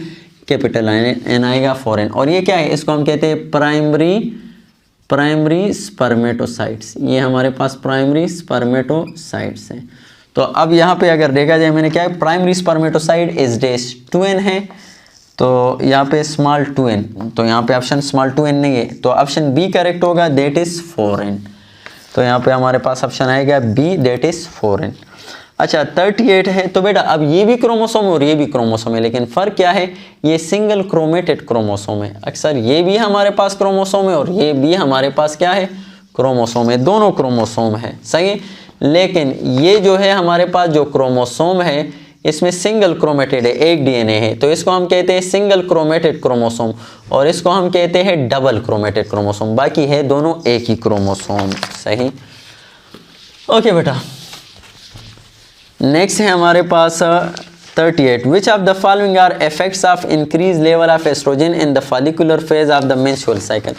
कैपिटल N आएगा 4n। और ये क्या है, इसको हम कहते हैं प्राइमरी स्पर्मेटोसाइट्स। ये हमारे पास प्राइमरी स्पर्मेटोसाइट्स हैं। तो अब यहाँ पे अगर देखा जाए, मैंने क्या है, primary spermatocyte is days 2n है, तो यहाँ पे स्मॉल 2n, तो यहाँ पे ऑप्शन स्मॉल 2n नहीं है, तो ऑप्शन बी करेक्ट होगा, दैट इज 4n। तो यहाँ पे हमारे पास ऑप्शन आएगा बी, दैट इज 4n। अच्छा 38 है, तो बेटा अब ये भी क्रोमोसोम और ये भी क्रोमोसोम है, लेकिन फ़र्क क्या है, ये सिंगल क्रोमेटेड क्रोमोसोम है। अक्सर ये भी हमारे पास क्रोमोसोम है और ये भी हमारे पास क्या है, क्रोमोसोम है, दोनों क्रोमोसोम है, सही। लेकिन ये जो है हमारे पास जो क्रोमोसोम है इसमें सिंगल क्रोमेटेड है, एक डीएनए है, तो इसको हम कहते हैं सिंगल क्रोमेटेड क्रोमोसोम, और इसको हम कहते हैं डबल क्रोमेटेड क्रोमोसोम। बाकी है दोनों एक ही क्रोमोसोम, सही। ओके बेटा, नेक्स्ट है हमारे पास 38। Which of the following are effects of increase level of estrogen in the follicular phase of the menstrual cycle.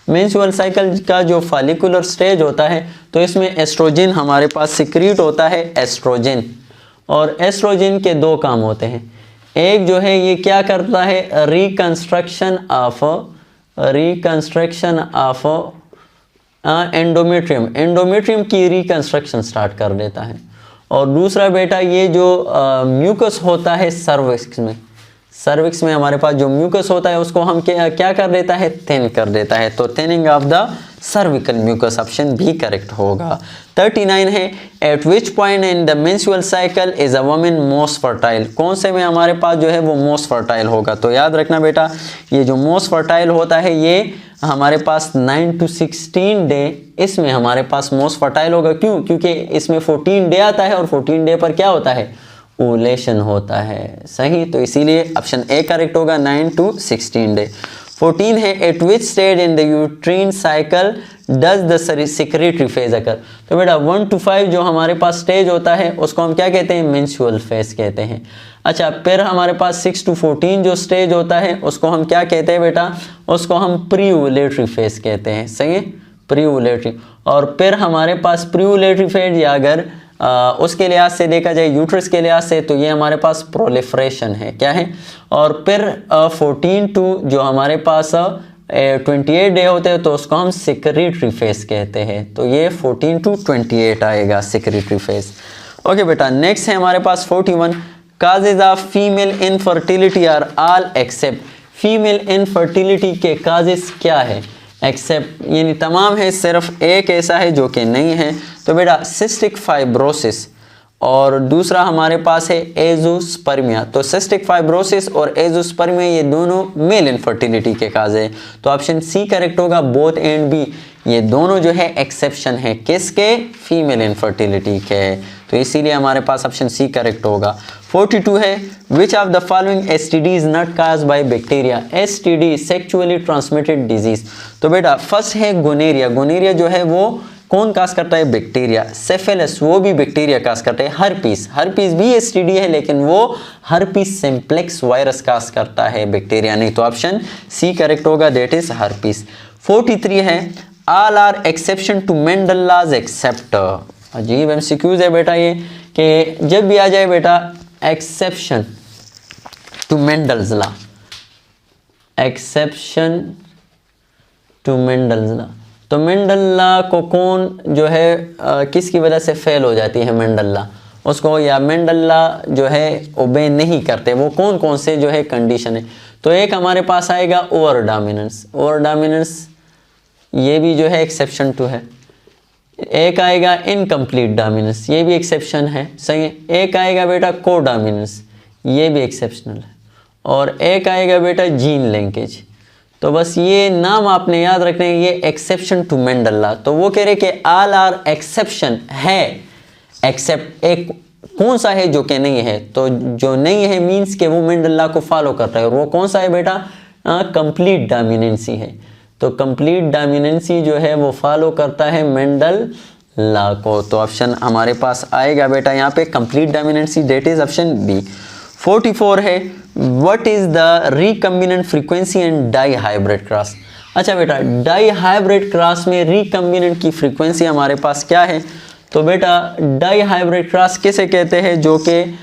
Menstrual cycle का जो फॉलिकुलर स्टेज होता है, तो इसमें एस्ट्रोजन हमारे पास सिक्रीट होता है, एस्ट्रोजन। और एस्ट्रोजन के 2 काम होते हैं। एक जो है ये क्या करता है, रिकंस्ट्रक्शन ऑफ एंडोमेट्रियम की रिकंस्ट्रक्शन स्टार्ट कर देता है। और दूसरा बेटा, ये जो म्यूकस होता है सर्विक्स में हमारे पास जो म्यूकस होता है उसको हम क्या कर देता है, थिन कर देता है। तो thinning of the cervical mucus, option भी करेक्ट होगा। 39 है, at which point in the menstrual cycle is a woman most fertile. कौन से में हमारे पास जो है वो मोस्ट फर्टाइल होगा। तो याद रखना बेटा, ये जो मोस्ट फर्टाइल होता है ये हमारे पास 9 to 16 डे, इसमें हमारे पास मोस्ट फर्टाइल होगा। क्यों? क्योंकि इसमें 14 डे आता है और 14 डे पर क्या होता है, ओवुलेशन होता है, सही। तो इसीलिए ऑप्शन ए करेक्ट होगा, 9 to 16 डे। 14 है, at which stage in the uterine cycle does the secretory phase occur. तो बेटा 1 to 5 जो हमारे पास स्टेज होता है उसको हम क्या कहते हैं, मेंस्ट्रुअल फेज कहते हैं। अच्छा, फिर हमारे पास 6 to 14 जो स्टेज होता है उसको हम क्या कहते हैं बेटा, उसको हम प्री ओवुलेटरी फेज कहते हैं, सही है, प्री ओवुलेटरी। और फिर हमारे पास प्री ओवुलेटरी फेज, या अगर उसके लिहाज से देखा जाए, यूट्रस के लिहाज से, तो ये हमारे पास प्रोलिफरेशन है, क्या है। और फिर 14 to जो हमारे पास 28 डे होते हैं तो उसको हम सेक्रेटरी फेज कहते हैं। तो ये 14 to 28 आएगा सेक्रेटरी फेज। ओके बेटा, नेक्स्ट है हमारे पास 41। Causes of female infertility are all except. Female infertility के काजेज क्या है, एक्सेप्ट यानी तमाम है, सिर्फ एक ऐसा है जो कि नहीं है। तो बेटा सिस्टिक फाइब्रोसिस, और दूसरा हमारे पास है एजोस्पर्मिया। तो सिस्टिक फाइब्रोसिस और एजोस्पर्मिया ये दोनों मेल इनफर्टिलिटी के काज है। तो ऑप्शन सी करेक्ट होगा, बोथ एंड बी, ये दोनों जो है एक्सेप्शन है, किसके, फीमेल इनफर्टिलिटी के। तो इसीलिए हमारे पास ऑप्शन सी करेक्ट होगा। 42 है, which of the following STD is not cause by bacteria. STD sexually transmitted disease. तो बेटा फर्स्ट है गोनेरिया। गोनेरिया जो है वो कौन काज करता है, बैक्टीरिया। सेफेलस वो भी बैक्टीरिया काज करता है। हर्पीस भी एसटीडी है, लेकिन वो हर्पीस सिंप्लेक्स वायरस काज करता है, बैक्टीरिया नहीं। तो ऑप्शन सी करेक्ट होगा, दैट इज हर्पीस। 43 है, all are exception to Mendel laws except. अजीब एमसीक्यूज है बेटा ये, कि जब भी आ जाए बेटा exception to Mendel's law, exception to Mendel's law, तो मेंडल लॉ को कौन जो है किसकी वजह से फेल हो जाती है मेंडल लॉ, उसको, या मेंडल लॉ जो है ओबे नहीं करते, वो कौन कौन से जो है कंडीशन है। तो एक हमारे पास आएगा ओवर डोमिनेंस, ये भी जो है एक्सेप्शन टू है। एक आएगा इनकम्प्लीट डोमिनेंस, ये भी एक्सेप्शन है, सही है। एक आएगा बेटा को डोमिनेंस, ये भी एक्सेप्शनल है। और एक आएगा बेटा जीन लिंकेज। तो बस ये नाम आपने याद रखने हैं, ये एक्सेप्शन टू मेंडल लॉ। तो वो कह रहे कि ऑल आर एक्सेप्शन है एक्सेप्ट एक कौन सा है जो कि नहीं है, तो जो नहीं है मीन्स के वो मेंडल लॉ को फॉलो करता है, और वो कौन सा है बेटा, कंप्लीट डोमिनेंसी है। तो कंप्लीट डोमिनेंसी जो है वो फॉलो करता है मेंडल लॉ को। तो ऑप्शन हमारे पास आएगा बेटा यहाँ पे complete dominancy, that is option B. 44 है what is the recombinant frequency and dihybrid cross. अच्छा बेटा, डाई हाइब्रिड क्रॉस में रिकम्बिनेंट की फ्रीक्वेंसी हमारे पास क्या है, तो बेटा डाई हाइब्रिड क्रॉस किसे कहते हैं, जो कि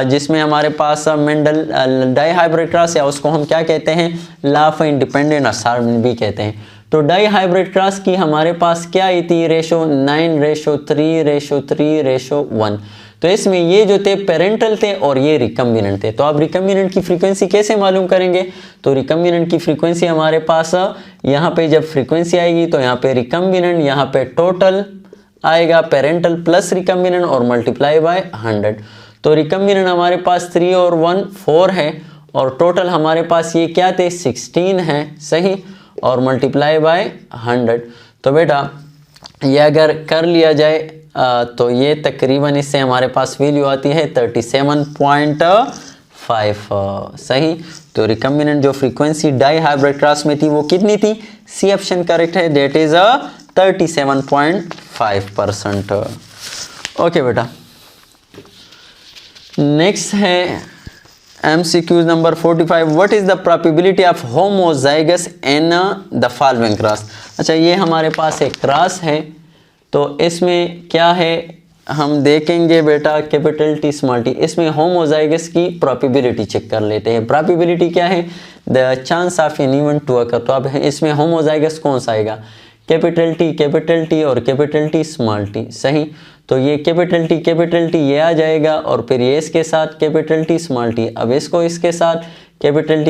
जिसमें हमारे पास मेंडल डाई हाइब्रिड क्रॉस, या उसको हम क्या कहते हैं, लॉ ऑफ इंडिपेंडेंट असार्टमेंट भी कहते हैं। तो डाई हाइब्रिड क्रॉस की हमारे पास क्या आई थी, रेशो 9:3:3:1। तो इसमें ये जो थे पेरेंटल थे और ये रिकम्बिनेंट थे। तो आप रिकम्बिनेंट की फ्रीक्वेंसी कैसे मालूम करेंगे, तो रिकम्बिनेंट की फ्रीक्वेंसी हमारे पास यहाँ पे जब फ्रीक्वेंसी आएगी तो यहाँ पे रिकम्बिनेंट, यहाँ पे टोटल आएगा पेरेंटल प्लस रिकम्बिनेंट और मल्टीप्लाई बाय 100। तो रिकम्बिनेंट हमारे पास 3 और 1 4 है, और टोटल हमारे पास ये क्या थे 16 है, सही, और मल्टीप्लाई बाय 100। तो बेटा ये अगर कर लिया जाए तो ये तकरीबन इससे हमारे पास वैल्यू आती है 37.5, सही। तो रिकम्बिनेंट जो फ्रीक्वेंसी डाई हाइब्रिड क्रॉस में थी वो कितनी थी, सी ऑप्शन करेक्ट है, डेट इज 37.5%। ओके बेटा, नेक्स्ट है MCQ number 45 what is the probability of homozygous in the following cross. अच्छा, ये हमारे पास एक क्रॉस है, तो इसमें क्या है हम देखेंगे बेटा, कैपिटल टी स्मॉल टी, इसमें होमोजाइगस की प्रोबेबिलिटी चेक कर लेते हैं। प्रोबेबिलिटी क्या है, the chance of an event to occur. तो अब इसमें होमोजाइगस कौन सा आएगा, कैपिटल टी और कैपिटल टी स्मॉल टी, सही। तो ये कैपिटल टी ये आ जाएगा, और फिर ये इसके साथ कैपिटल टी स्मॉल टी, अब इसको इसके साथ कैपिटल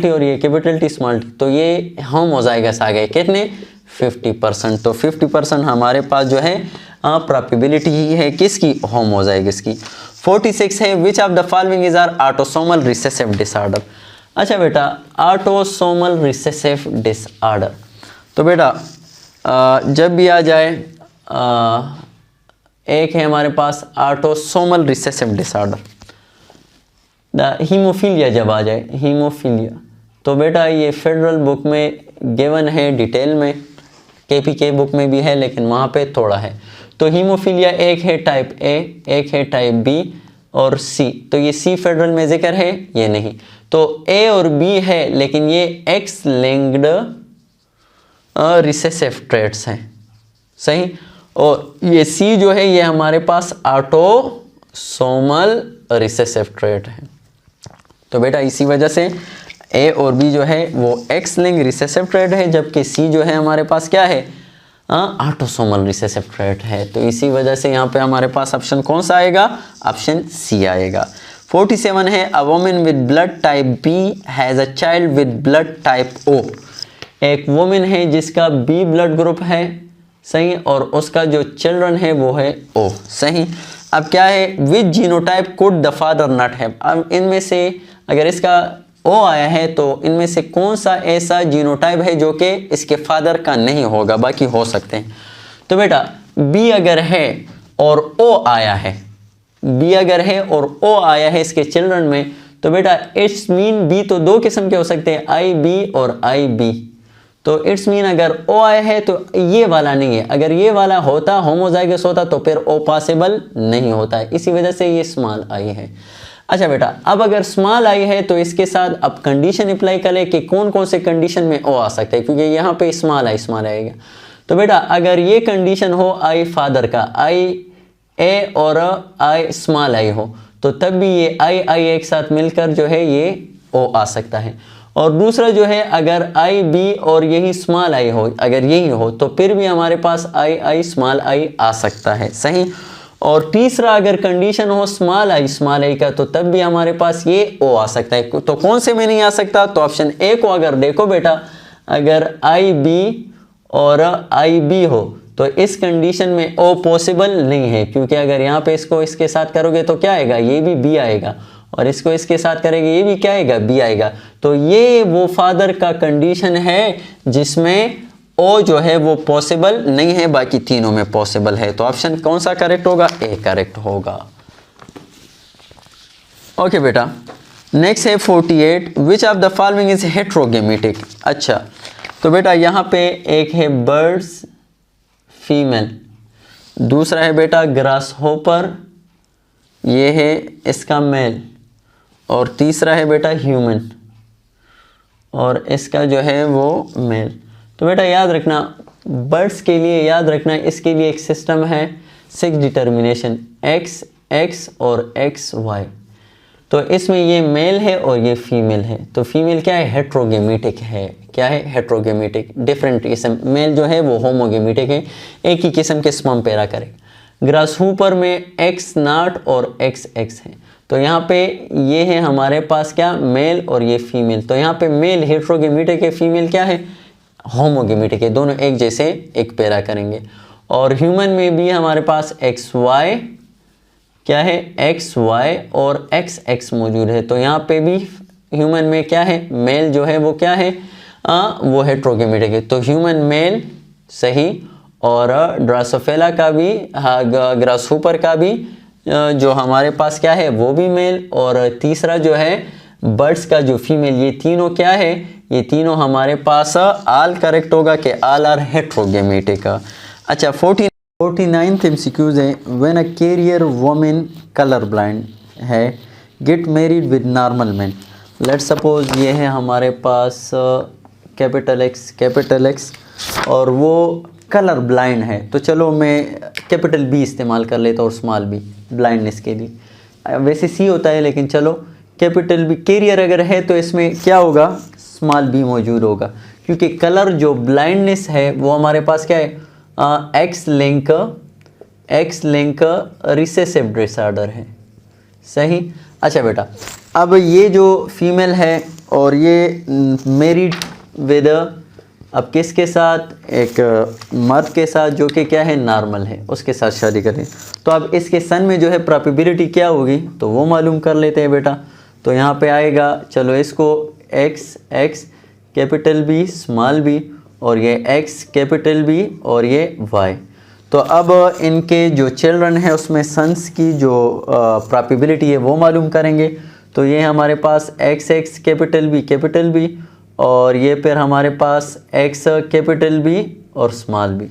टी और ये कैपिटल टी स्मॉल टी, तो ये होमोजाइगस आ गए कितने 50%। तो 50% हमारे पास जो है प्रोबेबिलिटी ही है किसकी, होमोजाइगस की। 46 है which of the following is are autosomal recessive disorder. अच्छा बेटा, ऑटोसोमल रिसेसिव डिसऑर्डर, तो बेटा जब भी आ जाए एक है हमारे पास autosomal recessive disorder, the haemophilia जब आ जाए, हीमोफीलिया, तो बेटा ये फेडरल बुक में गिवन है डिटेल में, KPK बुक में भी है लेकिन वहाँ पे थोड़ा है। तो हीमोफीलिया एक है टाइप A, एक है टाइप B और C। तो ये C फेडरल में जिक्र है, ये नहीं। तो A और B है लेकिन ये X लिंक्ड रिसेसिव ट्रेट्स हैं, सही। और ये C जो है ये हमारे पास ऑटोसोमल रिसेसिव ट्रेट है। तो बेटा इसी वजह से A और B जो है वो X लिंक रिसेसिव ट्रेट है, जबकि C जो है हमारे पास क्या है, ऑटोसोमल रिसेसिव ट्रेट है। तो इसी वजह से यहाँ पे हमारे पास ऑप्शन कौन सा आएगा, ऑप्शन C आएगा। 47 है a woman with blood type B has a child with blood type O। एक वुमन है जिसका B ब्लड ग्रुप है, सही, और उसका जो चिल्ड्रन है वो है O, सही। अब क्या है, which genotype could the father not have. अब इनमें से अगर इसका O आया है तो इनमें से कौन सा ऐसा जीनोटाइप है जो कि इसके फादर का नहीं होगा, बाकी हो सकते हैं। तो बेटा B अगर है और O आया है, B अगर है और O आया है इसके चिल्ड्रन में, तो बेटा इट्स मीन B तो दो किस्म के हो सकते हैं, IB और IB। तो इट्स मीन अगर O आया है तो ये वाला नहीं है, अगर ये वाला होता होमोजाइगस होता तो फिर O पॉसिबल नहीं होता है, इसी वजह से ये स्मॉल आई है। अच्छा बेटा, अब अगर स्मॉल आई है तो इसके साथ अब कंडीशन अप्लाई करें कि कौन कौन से कंडीशन में O आ सकता है, क्योंकि यहाँ पे स्मॉल आएगा। तो बेटा अगर ये कंडीशन हो आई फादर का, आई ए और आई स्मॉल आई हो, तो तब भी ये आई एक साथ मिलकर जो है ये O आ सकता है। और दूसरा जो है अगर आई बी और यही स्मॉल आई हो, अगर यही हो तो फिर भी हमारे पास आई स्मॉल आई आ सकता है, सही। और तीसरा अगर कंडीशन हो स्मॉल आई का, तो तब भी हमारे पास ये O आ सकता है। तो कौन से में नहीं आ सकता, तो ऑप्शन ए को अगर देखो बेटा, अगर आई बी और आई बी हो तो इस कंडीशन में O पॉसिबल नहीं है, क्योंकि अगर यहाँ पे इसको इसके साथ करोगे तो क्या आएगा, ये भी B आएगा, और इसको इसके साथ करेंगे ये भी क्या आएगा, B आएगा। तो ये वो फादर का कंडीशन है जिसमें O जो है वो पॉसिबल नहीं है, बाकी तीनों में पॉसिबल है। तो ऑप्शन कौन सा करेक्ट होगा, ए करेक्ट होगा। ओके बेटा, नेक्स्ट है 48, विच of the following is heterogametic. अच्छा, तो बेटा यहाँ पे एक है बर्ड्स फीमेल, दूसरा है बेटा ग्रास होपर, ये है इसका मेल, और तीसरा है बेटा ह्यूमन, और इसका जो है वो मेल। तो बेटा याद रखना, बर्ड्स के लिए याद रखना, इसके लिए एक सिस्टम है 6 डिटर्मिनेशन, x x और x y। तो इसमें ये मेल है और ये फीमेल है, तो फीमेल क्या है, हेट्रोगेमेटिक है। क्या है, हेट्रोगेमेटिक, डिफरेंट किस्म। मेल जो है वो होमोगेमेटिक है, एक ही किस्म के स्पर्म पैदा करेगा। ग्रास हुपर में x0 और XX है, तो यहाँ पे ये है हमारे पास क्या, मेल और ये फीमेल। तो यहाँ पे मेल हेट्रोगेमेटिक है, फीमेल क्या है, होमोगेमेटिक है, दोनों एक जैसे एक पैदा करेंगे। और ह्यूमन में भी हमारे पास XY क्या है, XY और XX मौजूद है। तो यहाँ पे भी ह्यूमन में क्या है, मेल जो है वो क्या है, वो हेट्रोगेमेटिक है। तो ह्यूमन मेल सही, और ड्रासोफिला का भी, ग्रासहॉपर का भी जो हमारे पास क्या है वो भी मेल, और तीसरा जो है बर्ड्स का जो फीमेल, ये तीनों क्या है, ये तीनों हमारे पास आल करेक्ट होगा कि आल आर हेट्रोगेमेटिक। अच्छा, 49th MCQs है, when a carrier women colour blind है get married with normal man. Let suppose ये है हमारे पास कैपिटल X और वो कलर ब्लाइंड है, तो चलो मैं कैपिटल B इस्तेमाल कर लेता हूँ और स्मॉल b ब्लाइंडनेस के लिए। वैसे C होता है, लेकिन चलो कैपिटल B। कैरियर अगर है तो इसमें क्या होगा, स्मॉल b मौजूद होगा, क्योंकि कलर जो ब्लाइंडनेस है वो हमारे पास क्या है, एक्स लिंक रिसेसिव डिसऑर्डर है, सही। अच्छा बेटा, अब ये जो फीमेल है और ये मैरिड विद, अब किसके साथ, एक मर्द के साथ जो कि क्या है, नॉर्मल है, उसके साथ शादी करें। तो अब इसके सन में जो है प्रोबेबिलिटी क्या होगी, तो वो मालूम कर लेते हैं बेटा। तो यहाँ पे आएगा, चलो इसको x capital B small b, और ये x कैपिटल B और ये y। तो अब इनके जो चिल्ड्रन है उसमें सन्स की जो प्रोबेबिलिटी है वो मालूम करेंगे। तो ये हमारे पास x कैपिटल B और ये फिर हमारे पास x कैपिटल B और स्मॉल b।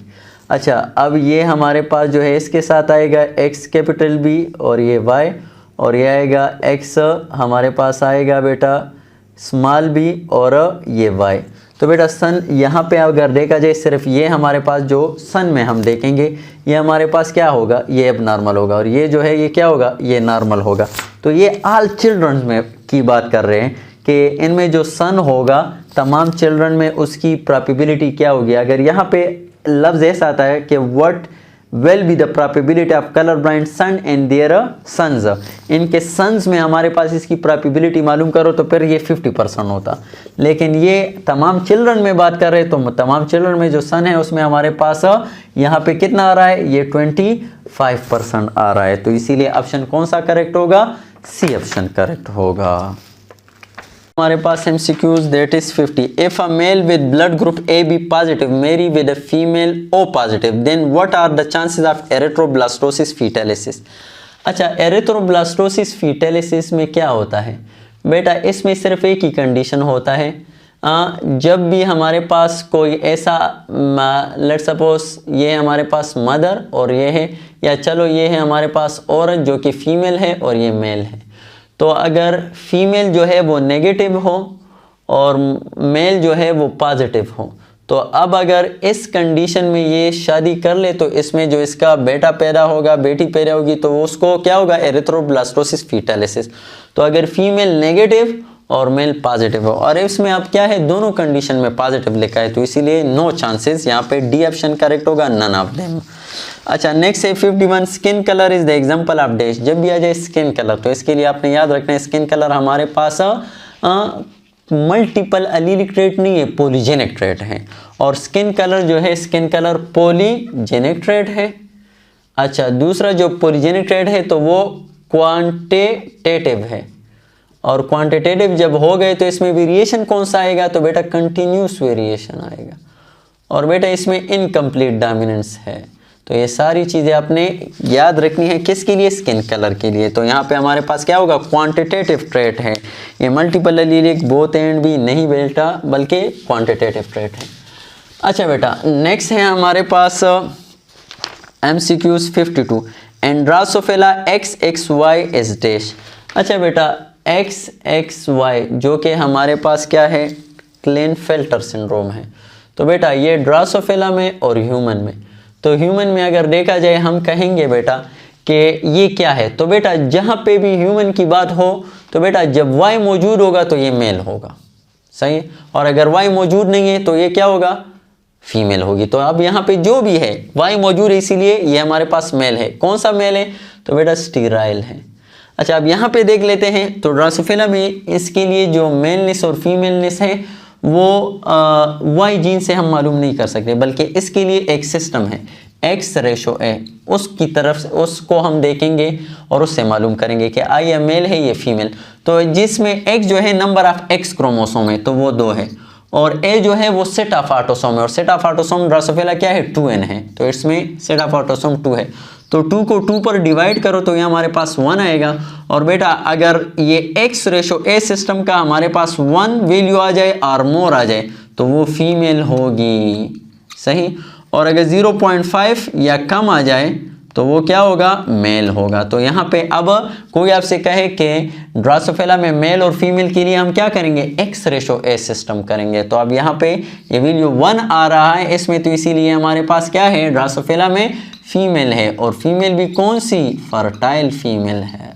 अच्छा, अब ये हमारे पास जो है इसके साथ आएगा x कैपिटल B और ये y, और ये आएगा x हमारे पास आएगा बेटा स्मॉल b और ये y। तो बेटा सन यहाँ पे अगर देखा जाए, सिर्फ ये हमारे पास जो सन में हम देखेंगे ये हमारे पास क्या होगा, ये अब नॉर्मल होगा, और ये जो है ये क्या होगा, ये नॉर्मल होगा। तो ये ऑल चिल्ड्रन में की बात कर रहे हैं कि इनमें जो सन होगा तमाम चिल्ड्रन में उसकी प्रोबेबिलिटी क्या होगी। अगर यहाँ पे लफ्ज़ ऐसा आता है कि what will be the probability of colour blind son and their sons, इनके सन्स में हमारे पास इसकी प्रोबेबिलिटी मालूम करो तो फिर ये 50% होता। लेकिन ये तमाम चिल्ड्रन में बात कर रहे हैं, तो तमाम चिल्ड्रन में जो सन है उसमें हमारे पास यहाँ पे कितना आ रहा है, ये 25% आ रहा है। तो इसीलिए ऑप्शन कौन सा करेक्ट होगा, सी ऑप्शन करेक्ट होगा। हमारे पास MCQs that is 50. If a male with blood group AB positive marry with a female O positive, then what are the chances of erythroblastosis fetalis? अच्छा, erythroblastosis fetalis में क्या होता है बेटा, इसमें सिर्फ एक ही कंडीशन होता है, जब भी हमारे पास कोई ऐसा, लेट सपोज ये हमारे पास मदर और ये है, या चलो ये है हमारे पास औरत जो कि फीमेल है और ये मेल है। तो अगर फीमेल जो है वो नेगेटिव हो और मेल जो है वो पॉजिटिव हो, तो अब अगर इस कंडीशन में ये शादी कर ले तो इसमें जो इसका बेटा पैदा होगा, बेटी पैदा होगी, तो उसको क्या होगा, एरिथ्रोब्लास्टोसिस फीटालिसिस। तो अगर फीमेल नेगेटिव और मेल पॉजिटिव हो, और इसमें अब क्या है, दोनों कंडीशन में पॉजिटिव लिखा है, तो इसीलिए नो चांसेस, यहाँ पे डी ऑप्शन करेक्ट होगा, नन ऑफ देम। अच्छा, नेक्स्ट है 51, skin colour is the example of dash. जब भी आ जाए स्किन कलर तो इसके लिए आपने याद रखना है, स्किन कलर हमारे पास मल्टीपल एलीलिक ट्रेट नहीं है, पॉलीजेनिक ट्रेट है, और स्किन कलर जो है, स्किन कलर पॉलीजेनिक ट्रेट है। अच्छा, दूसरा जो पॉलीजेनिक ट्रेट है तो वो क्वांटिटेटिव है, और क्वांटिटेटिव जब हो गए तो इसमें वेरिएशन कौन सा आएगा, तो बेटा कंटिन्यूस वेरिएशन आएगा, और बेटा इसमें इनकम्प्लीट डोमिनेंस है। तो ये सारी चीज़ें आपने याद रखनी है, किसके लिए, स्किन कलर के लिए। तो यहाँ पे हमारे पास क्या होगा, क्वांटिटेटिव ट्रेट है, ये मल्टीपल एलीलिक बोथ एंड भी नहीं बेटा बल्कि क्वांटिटेटिव ट्रेट है। अच्छा बेटा नेक्स्ट है हमारे पास MCQs 52 and Drosophila XXY is dash. अच्छा बेटा XXY जो कि हमारे पास क्या है, क्लेनफेल्टर सिंड्रोम है। तो बेटा ये ड्रोसोफिला में और ह्यूमन में, तो ह्यूमन में अगर देखा जाए हम कहेंगे बेटा कि ये क्या है, तो बेटा जहाँ पे भी ह्यूमन की बात हो तो बेटा जब Y मौजूद होगा तो ये मेल होगा, सही है, और अगर Y मौजूद नहीं है तो ये क्या होगा, फीमेल होगी। तो अब यहाँ पे जो भी है Y मौजूद है इसीलिए ये हमारे पास मेल है। कौन सा मेल है, तो बेटा स्टीराइल है। अच्छा अब यहाँ पे देख लेते हैं, तो ड्रोसोफिला में इसके लिए जो मेलनेस और फीमेलनेस है वो Y जीन से हम मालूम नहीं कर सकते, बल्कि इसके लिए एक सिस्टम है X/A, उसकी तरफ से उसको हम देखेंगे और उससे मालूम करेंगे कि ये मेल है ये फीमेल। तो जिसमें X जो है नंबर ऑफ X क्रोमोसोम है तो वो 2 है, और A जो है वो सेट ऑफ ऑटोसोम है, और सेट ऑफ ऑटोसोम ड्रोसोफिला क्या है, 2n है, तो इसमें सेट ऑफ ऑटोसोम 2 है। तो 2 को 2 पर डिवाइड करो तो यहाँ हमारे पास 1 आएगा, और बेटा अगर ये X/A सिस्टम का हमारे पास 1 वैल्यू आ जाए और मोर आ जाए तो वो फीमेल होगी, सही, और अगर 0.5 या कम आ जाए तो वो क्या होगा, मेल होगा। तो यहाँ पे अब कोई आपसे कहे कि ड्रोसोफिला में मेल और फीमेल के लिए हम क्या करेंगे, X/A सिस्टम करेंगे, तो अब यहाँ पे ये वैल्यू 1 आ रहा है इसमें, तो इसीलिए हमारे पास क्या है, ड्रोसोफिला में फीमेल है, और फीमेल भी कौन सी, फर्टाइल फीमेल है,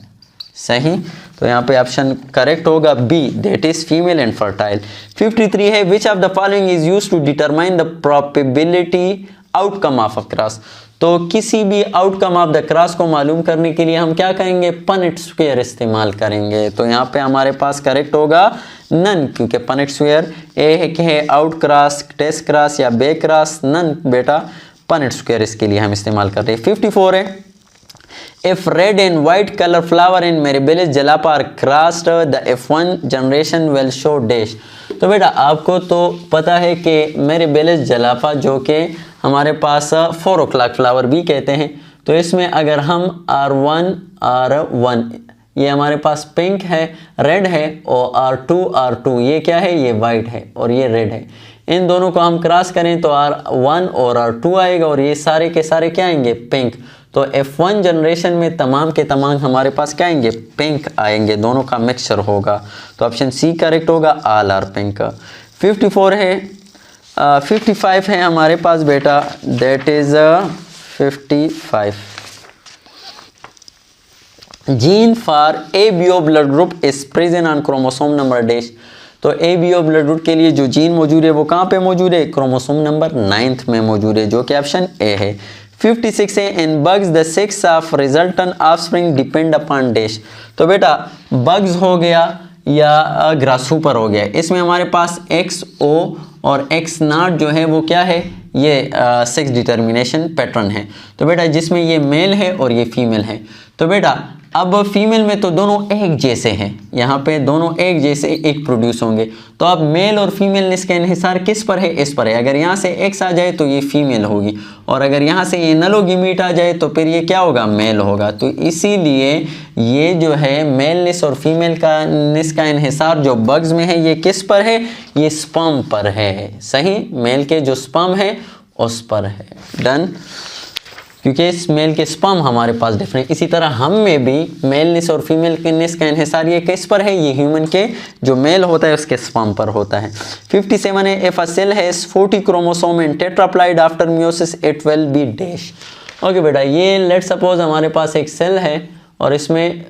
सही। तो यहाँ पे ऑप्शन करेक्ट होगा B, that is female and fertile. 53 है, which of the following is used to determine the probability outcome of a cross. तो किसी भी आउटकम ऑफ द क्रॉस को मालूम करने के लिए हम क्या करेंगे, पनेट स्क्वायर इस्तेमाल करेंगे। तो यहाँ पे हमारे पास करेक्ट होगा नन, क्योंकि पनेट स्क्वायर ए है आउट क्रॉस, टेस्ट क्रॉस या बे क्रॉस, नन बेटा पनेट स्क्वायर इसके लिए हम इस्तेमाल कर रहे हैं। 54 है, if red and white color flower in Mirabilis jalapa are crossed the F1 generation will show dash। तो बेटा आपको तो पता है कि Mirabilis jalapa जो कि हमारे पास 4 o'clock फ्लावर भी कहते हैं, तो इसमें अगर हम R1 ये हमारे पास पिंक है, रेड है, और R2 ये क्या है, ये वाइट है और ये रेड है, इन दोनों को हम क्रॉस करें तो R1 और R2 आएगा, और ये सारे के सारे क्या आएंगे, पिंक। तो F1 जनरेशन में तमाम के तमाम हमारे पास क्या आएंगे, पिंक आएंगे, दोनों का मिक्सचर होगा। तो ऑप्शन सी करेक्ट होगा, ऑल आर पिंक। 54 है, 55 है हमारे पास बेटा, that is 55 gene for ABO blood group is present on chromosome number dash. तो ABO ब्लड ग्रुप के लिए जो जीन मौजूद है वो कहाँ पे मौजूद है, क्रोमोसोम नंबर 9 में मौजूद है, जो कि ऑप्शन ए है। 56 है, in bugs the sex of resultant offspring depend upon dash. तो बेटा बग्स हो गया या ग्रासहूपर हो गया, इसमें हमारे पास XO और X0 जो है वो क्या है, ये सेक्स डिटर्मिनेशन पैटर्न है। तो बेटा जिसमें ये मेल है और ये फीमेल है, तो बेटा अब फीमेल में तो दोनों एक जैसे हैं, यहाँ पे दोनों एक जैसे एक प्रोड्यूस होंगे, तो अब मेल और फीमेलनेस का इन्हिसार किस पर है, इस पर है। अगर यहाँ से X आ जाए तो ये फीमेल होगी, और अगर यहाँ से ये नलोगेमीट आ जाए तो फिर ये क्या होगा, मेल होगा। तो इसीलिए ये जो है मेलनेस और फीमेल का नेस का इन्हिसार जो बग्स में है ये किस पर है, ये स्पर्म पर है, सही, मेल के जो स्पर्म है उस पर है, डन, क्योंकि इस मेल के स्पर्म हमारे पास डिफरेंट। इसी तरह हम में भी मेलनेस और फीमेल के नेस का इन्हिसार ये किस पर है, ये ह्यूमन के जो मेल होता है उसके स्पर्म पर होता है। 57 है, if a cell has 40 chromosome and tetraploid after meiosis it will be dash. Okay बेटा, ये लेट सपोज हमारे पास एक सेल है और इसमें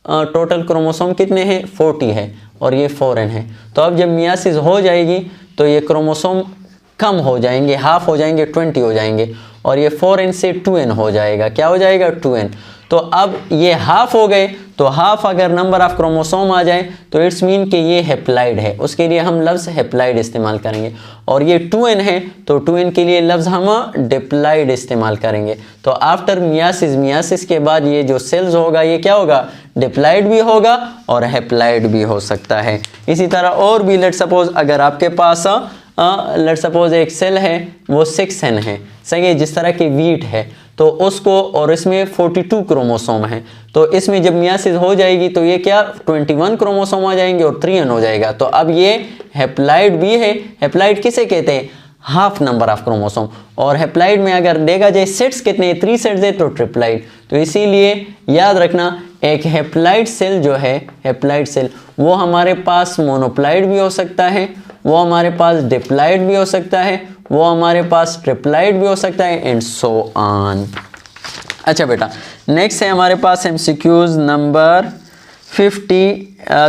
टोटल क्रोमोसोम कितने हैं, 40 है, और ये 4n है। तो अब जब मियासिस हो जाएगी तो ये क्रोमोसोम कम हो जाएंगे, हाफ हो जाएंगे, 20 हो जाएंगे, और ये 4n से 2n हो जाएगा, क्या हो जाएगा, 2n। तो अब ये हाफ हो गए, तो हाफ अगर नंबर ऑफ क्रोमोसोम आ जाए तो इट्स मीन कि ये हेप्लाइड है, उसके लिए हम लफ्ज़ हेप्लाइड इस्तेमाल करेंगे, और ये 2n है तो 2n के लिए लफ्ज़ हम डिप्लाइड इस्तेमाल करेंगे। तो आफ्टर मियासिस के बाद ये जो सेल्स होगा ये क्या होगा, डिप्लाइड भी होगा और हेप्लाइड भी हो सकता है। इसी तरह और भी लेट सपोज अगर आपके पास लेट सपोज एक सेल है वो 6n है, सही है, जिस तरह की वीट है, तो उसको, और इसमें 42 क्रोमोसोम है, तो इसमें जब मियासिस हो जाएगी तो ये क्या 21 क्रोमोसोम आ जाएंगे और 3n हो जाएगा। तो अब ये हैप्लॉइड भी है। हैप्लॉइड किसे कहते हैं? Half number of chromosome. और हैप्लॉइड में अगर देखा जाए सेट्स कितने, 3 सेट्स है तो ट्रिप्लॉइड। तो इसीलिए याद रखना एक हैप्लॉइड सेल जो है, हैप्लॉइड सेल वो हमारे पास मोनोप्लॉइड भी हो सकता है, वो हमारे पास डिप्लॉइड भी हो सकता है, वो हमारे पास ट्रिप्लॉइड भी हो सकता है, एंड सो ऑन। अच्छा बेटा, नेक्स्ट है हमारे पास एमसीक्यूज नंबर 50।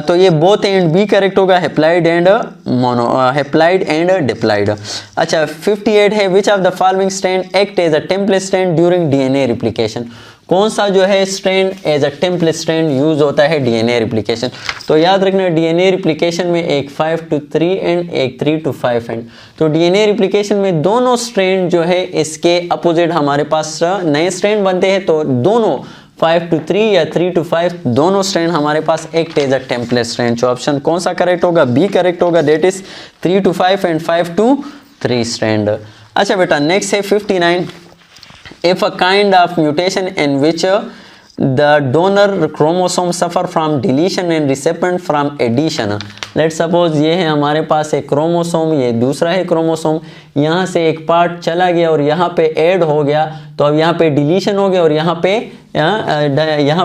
तो ये बोथ एंड बी करेक्ट होगा, haploid and haploid and diploid. अच्छा 58 है, which of the following strand act as a template strand during DNA replication. कौन सा जो है strand as a template strand use होता है डीएनए रिप्लिकेशन? तो याद रखना डीएनए रिप्लिकेशन में एक 5 to 3 एंड एक 3 to 5 एंड। तो डीएनए रिप्लिकेशन में दोनों स्ट्रैंड जो है इसके अपोजिट हमारे पास नए स्ट्रैंड बनते हैं, तो दोनों 5 to 3 या 3 to 5 दोनों स्ट्रैंड हमारे पास act as a template strand. तो ऑप्शन कौन सा करेक्ट होगा? बी करेक्ट होगा, that is 3 to 5 and 5 to 3 strand. अच्छा बेटा, नेक्स्ट है 59। If a kind of mutation in which the donor chromosome suffer from deletion and recipient from addition, let's suppose ये है हमारे पास एक क्रोमोसोम, ये दूसरा है क्रोमोसोम, यहाँ से एक पार्ट चला गया और यहाँ पे ऐड हो गया, तो अब यहाँ पे डिलीशन हो गया और यहाँ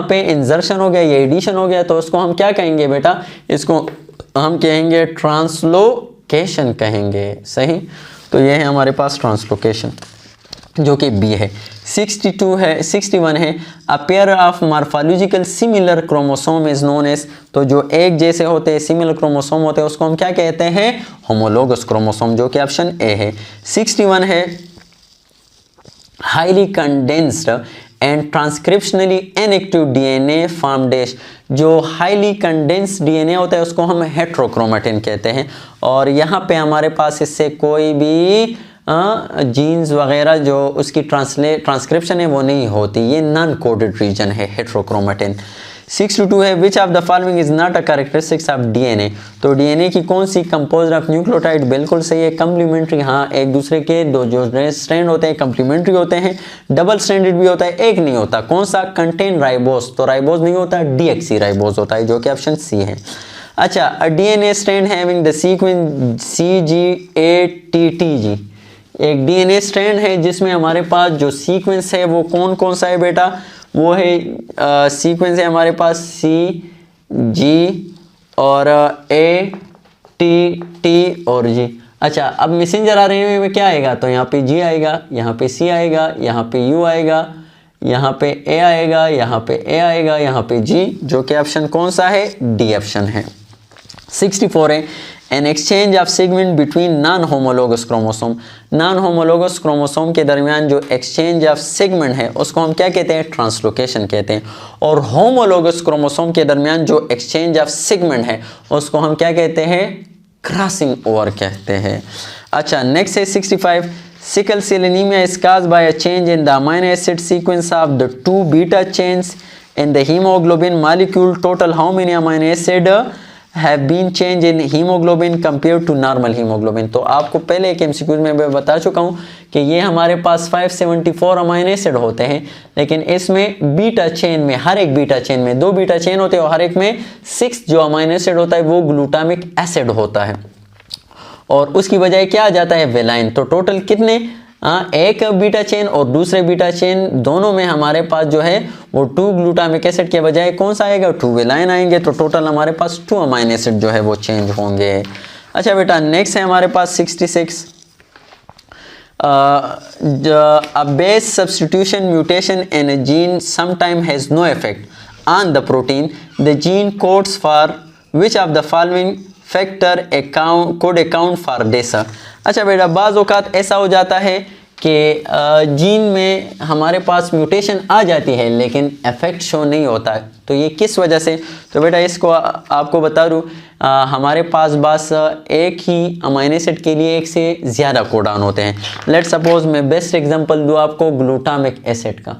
पे इंजर्शन हो गया, ये एडिशन हो गया, तो उसको हम क्या कहेंगे बेटा? इसको हम कहेंगे ट्रांसलोकेशन कहेंगे। सही, तो ये है हमारे पास ट्रांसलोकेशन जो कि बी है। 61 है, a pair of morphological similar chromosome is known as. तो जो एक जैसे होते हैं, सिमिलर क्रोमोसोम होते हैं, उसको हम क्या कहते हैं? होमोलोगस क्रोमोसोम, जो कि ऑप्शन ए है। 61 है, highly condensed and transcriptionally inactive DNA form dash. जो हाईली कंडेंस्ड डीएनए होता है उसको हम हेट्रोक्रोमेटिन कहते हैं, और यहाँ पे हमारे पास इससे कोई भी जीन्स वगैरह जो उसकी ट्रांसक्रिप्शन है वो नहीं होती, ये नॉन कोडेड रीजन है हेट्रोक्रोमेटिन। 62 है, which of the following is not a characteristics of DNA. तो डीएनए की कौन सी कंपोज्ड ऑफ न्यूक्लियोटाइड? बिल्कुल सही है, कम्प्लीमेंट्री। हाँ, एक दूसरे के दो जो स्ट्रैंड होते हैं कम्प्लीमेंट्री होते हैं, डबल स्ट्रैंडेड भी होता है, एक नहीं होता। कौन सा? Contain ribose. तो राइबोस नहीं होता, डीएक्सी राइबोस होता है, जो कि ऑप्शन सी है। अच्छा, a DNA strand having the sequence CGATTG। एक डीएनए स्ट्रैंड है जिसमें हमारे पास जो सीक्वेंस है वो कौन कौन सा है बेटा? वो है सीक्वेंस है हमारे पास CG और ATT और G। अच्छा, अब मैसेंजर आरएनए में क्या आएगा? तो यहाँ पे G आएगा, यहाँ पे C आएगा, यहाँ पे U आएगा, यहाँ पे A आएगा, यहाँ पे A आएगा, यहाँ पे G, जो कि ऑप्शन कौन सा है? डी ऑप्शन है। 64 है, an exchange of segment between non homologous chromosome. Non homologous chromosome के दरमियान जो एक्सचेंज ऑफ सेगमेंट है उसको हम क्या कहते हैं? ट्रांसलोकेशन कहते हैं। और होमोलोगस क्रोमोसोम के दरमियान जो एक्सचेंज ऑफ सेगमेंट है उसको हम क्या कहते हैं? क्रॉसिंग ओवर कहते हैं। अच्छा, नेक्स्ट है 65। Sickle cell anaemia is caused by a change in the amino acid sequence of the 2 beta chains in the haemoglobin molecule. Total how many amino acid have been change in hemoglobin compared to normal hemoglobin। तो आपको पहले एक MCQ में मैं बता चुका हूँ कि ये हमारे पास 574 अमीनो एसिड होते हैं, लेकिन इसमें बीटा चेन में, हर एक बीटा चेन में 2 बीटा चेन होते हैं और हर एक में 6 जो अमीनो एसिड होता है वो ग्लूटामिक एसिड होता है, और उसकी बजाय क्या आ जाता है? वेलाइन। तो टोटल कितने? एक बीटा चेन और दूसरे बीटा चेन दोनों में हमारे पास जो है वो 2 ग्लूटामिक एसिड के बजाय कौन सा आएगा? 2 वेलाइन आएंगे। तो टोटल हमारे पास 2 अमीनो एसिड जो है वो चेंज होंगे। अच्छा बेटा, नेक्स्ट है हमारे पास 66। A base substitution mutation in a gene sometime has no effect on the protein. The gene codes for which of the following factor could account for this? अच्छा बेटा, बाज़ औक़ात ऐसा हो जाता है कि जीन में हमारे पास म्यूटेशन आ जाती है लेकिन इफेक्ट शो नहीं होता, तो ये किस वजह से? तो बेटा इसको आपको बता दूँ, हमारे पास बस एक ही अमीनो एसिड के लिए एक से ज़्यादा कोडान होते हैं। लेट्स सपोज मैं बेस्ट एग्जांपल दूँ आपको ग्लूटामिक एसिड का।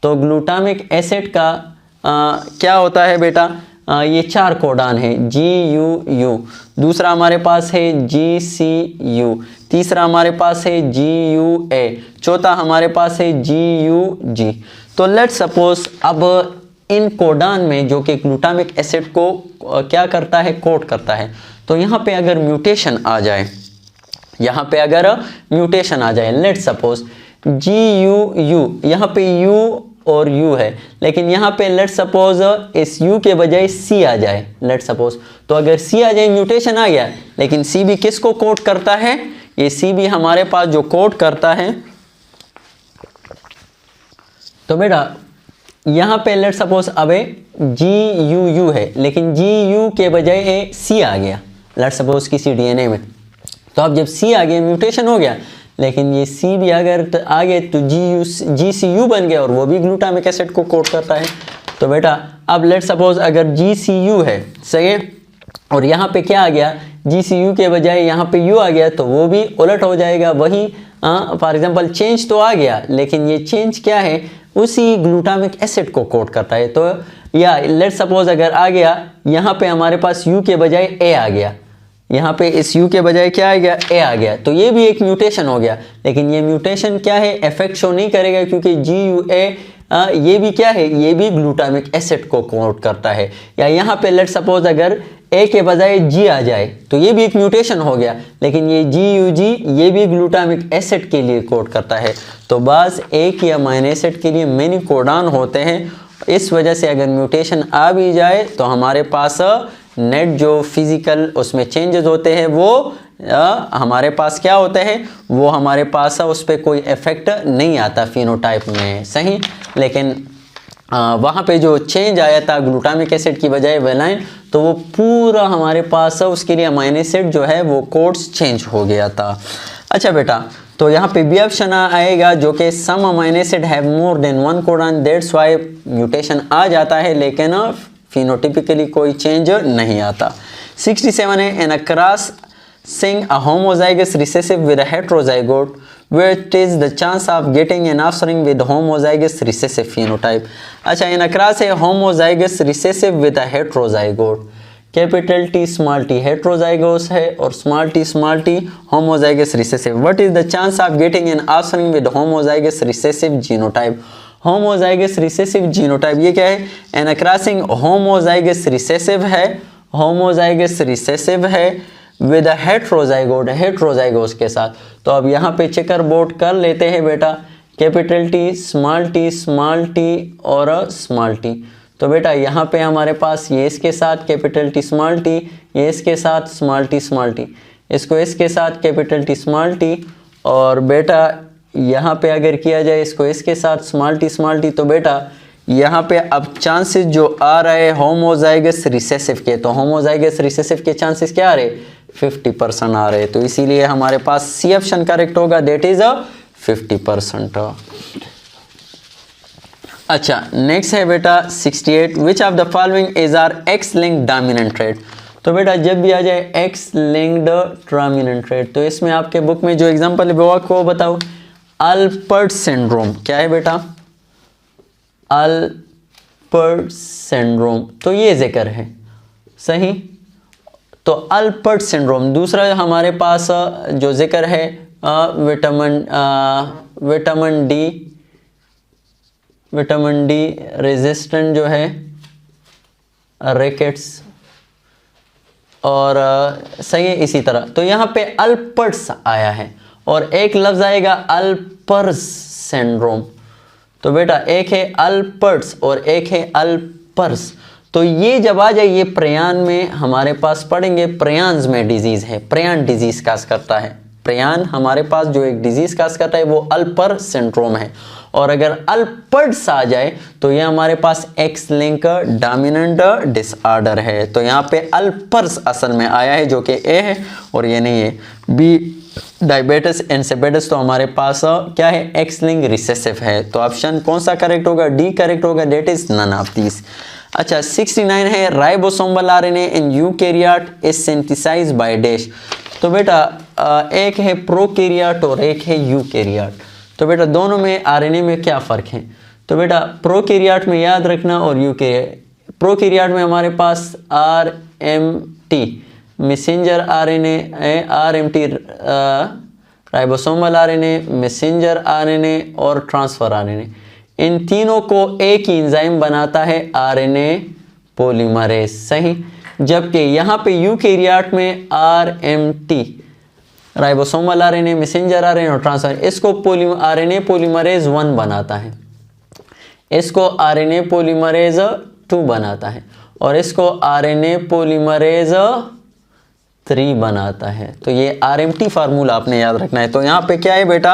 तो ग्लूटामिक एसिड का क्या होता है बेटा? ये 4 कोडान है GUU, दूसरा हमारे पास है GCU, तीसरा हमारे पास है GUA, चौथा हमारे पास है GUG। तो लेट्स सपोज अब इन कोडान में जो कि ग्लूटामिक एसिड को क्या करता है, कोड करता है, तो यहाँ पे अगर म्यूटेशन आ जाए, यहाँ पे अगर म्यूटेशन आ जाए, लेट्स सपोज GUU, यहाँ पे U और U है, लेकिन यहाँ पे लेट्स सपोज इस U के बजाय C आ जाए, लेट्स सपोज, तो अगर C आ जाए, म्यूटेशन आ गया, लेकिन C भी किसको कोड करता है, ये C भी हमारे पास जो कोड करता है, तो बेटा यहाँ पे लेट्स सपोज अब GUU है, लेकिन GU के बजाय C आ गया, लेट्स सपोज किसी DNA में, तो अब जब C आ गया, म्यूटेशन हो गया, लेकिन ये C भी अगर आ गए तो GCU बन गया और वो भी ग्लूटामिक एसिड को कोड करता है। तो बेटा अब लेट्स सपोज अगर GCU है, सही है, और यहाँ पे क्या आ गया, GCU के बजाय यहाँ पे U आ गया, तो वो भी उलट हो जाएगा, वही फॉर एग्जांपल चेंज तो आ गया, लेकिन ये चेंज क्या है, उसी ग्लूटामिक एसिड को कोड करता है। तो या लेट्स सपोज अगर आ गया, यहाँ पे हमारे पास U के बजाय A आ गया, यहाँ पे इस U के बजाय क्या आ गया, A आ गया, तो ये भी एक म्यूटेशन हो गया, लेकिन ये म्यूटेशन क्या है, इफेक्ट शो नहीं करेगा, क्योंकि GUA ये भी क्या है, ये भी ग्लूटामिक एसिड को कोड करता है। या यहाँ पे लेट्स सपोज अगर A के बजाय G आ जाए, तो ये भी एक म्यूटेशन हो गया, लेकिन ये GUG ये भी ग्लूटामिक एसिड के लिए कोड करता है। तो बस एक या अमीनो एसिड के लिए मेनी कोडान होते हैं, इस वजह से अगर म्यूटेशन आ भी जाए तो हमारे पास नेट जो फिजिकल उसमें चेंजेस होते हैं वो हमारे पास क्या होते हैं, वो हमारे पास उस पर कोई इफेक्ट नहीं आता फिनोटाइप में, सही। लेकिन वहाँ पे जो चेंज आया था ग्लूटामिक एसिड की बजाय वेलाइन, तो वो पूरा हमारे पास उसके लिए अमीनो एसिड जो है वो कोड्स चेंज हो गया था। अच्छा बेटा, तो यहाँ पे बी ऑप्शन आएगा जो कि some amino acid have more than one codon, that's why mutation आ जाता है, लेकिन फिनोटिपिकली कोई चेंज नहीं आता। 67 है, an crossing a homozygous recessive with a heterozygote which is the chance of getting an offspring with homozygous recessive phenotype। अच्छा, N cross है homozygous recessive with a heterozygote, capital T small t heterozygous है और small t homozygous recessive। What is the chance of getting an offspring with homozygous recessive genotype? Homozygous recessive genotype ये क्या है, an crossing homozygous recessive है, homozygous recessive है with a हेटेरोजाइगोट, हेटेरोजाइगोस के साथ। तो अब यहाँ पे चेकर बोर्ड कर लेते हैं बेटा, कैपिटल T स्मॉल t और स्मॉल t। तो बेटा यहाँ पे हमारे पास ये इसके साथ कैपिटल T स्मॉल t, ये इसके साथ स्मॉल t, इसको इसके साथ कैपिटल T स्मॉल t, और बेटा यहाँ पे अगर किया जाए इसको इसके साथ स्मॉल t, तो बेटा यहाँ पे अब चांसेस जो आ रहे हैं होमोजाइगस रिसेसिव के, तो होमोजाइगस रिसेसिव के चांसेस क्या आ रहे, 50% आ रहे हैं, तो इसीलिए हमारे पास सी ऑप्शन करेक्ट होगा, दैट इज 50%। अच्छा, नेक्स्ट है बेटा 68, which of the following is are X linked dominant trait. तो बेटा जब भी आ जाए एक्स लिंक्ड डोमिनेंट ट्रेट, तो इसमें आपके बुक में जो एग्जांपल है वो आपको बताओ, अल्पर्ट सिंड्रोम, क्या है बेटा, अल्पर्ट सिंड्रोम, तो ये जिक्र है, सही। तो अल्पर्ट सिंड्रोम। दूसरा हमारे पास जो जिक्र है विटामिन डी रेजिस्टेंट जो है रिकेट्स, और सही है इसी तरह। तो यहाँ पे अल्पर्ट्स आया है और एक लफ्ज आएगा अल्पर्स सिंड्रोम। तो बेटा एक है अल्पर्ट्स और एक है अल्पर्स। तो ये जब आ जाए, ये प्रयान में हमारे पास पढ़ेंगे, प्रयान्स में डिजीज है, प्रयान डिजीज काज करता है, प्रयान हमारे पास जो एक डिजीज काज करता है वो अल्पर सिंड्रोम है। और अगर अल्पर्ट्स आ जाए तो ये हमारे पास एक्स लिंक डोमिनेंट डिसऑर्डर है। तो यहाँ पे अल्पर्स असल में आया है जो कि ए है और ये नहीं है। बी डायबिटिस इंसिपिडिस, तो हमारे पास क्या है, एक्स लिंक रिसेसिव है। तो ऑप्शन कौन सा करेक्ट होगा, डी करेक्ट होगा, that is none of this. अच्छा 69 है, ribosomal RNA in eukaryote is synthesised by dash. तो बेटा एक है प्रोकैरियोट और एक है यूकैरियोट। तो बेटा दोनों में आरएनए में क्या फ़र्क है, तो बेटा प्रोकैरियोट में याद रखना और यूकैरियोट, प्रोकैरियोट में हमारे पास आरएमटी मैसेंजर आरएनए, आरएमटी राइबोसोमल आरएनए, मैसेंजर आरएनए और ट्रांसफर आरएनए, इन तीनों को एक ही एंजाइम बनाता है आरएनए पॉलीमरेज, सही। जबकि यहाँ पे यूकैरियोट में RMT, ribosomal RNA, messenger RNA और ट्रांसफर, इसको आरएनए पॉलीमरेज 1 बनाता है, इसको आरएनए पॉलीमरेज 2 बनाता है और इसको आरएनए पॉलीमरेज 3 बनाता है। तो ये आरएमटी फार्मूला आपने याद रखना है। तो यहाँ पे क्या है बेटा,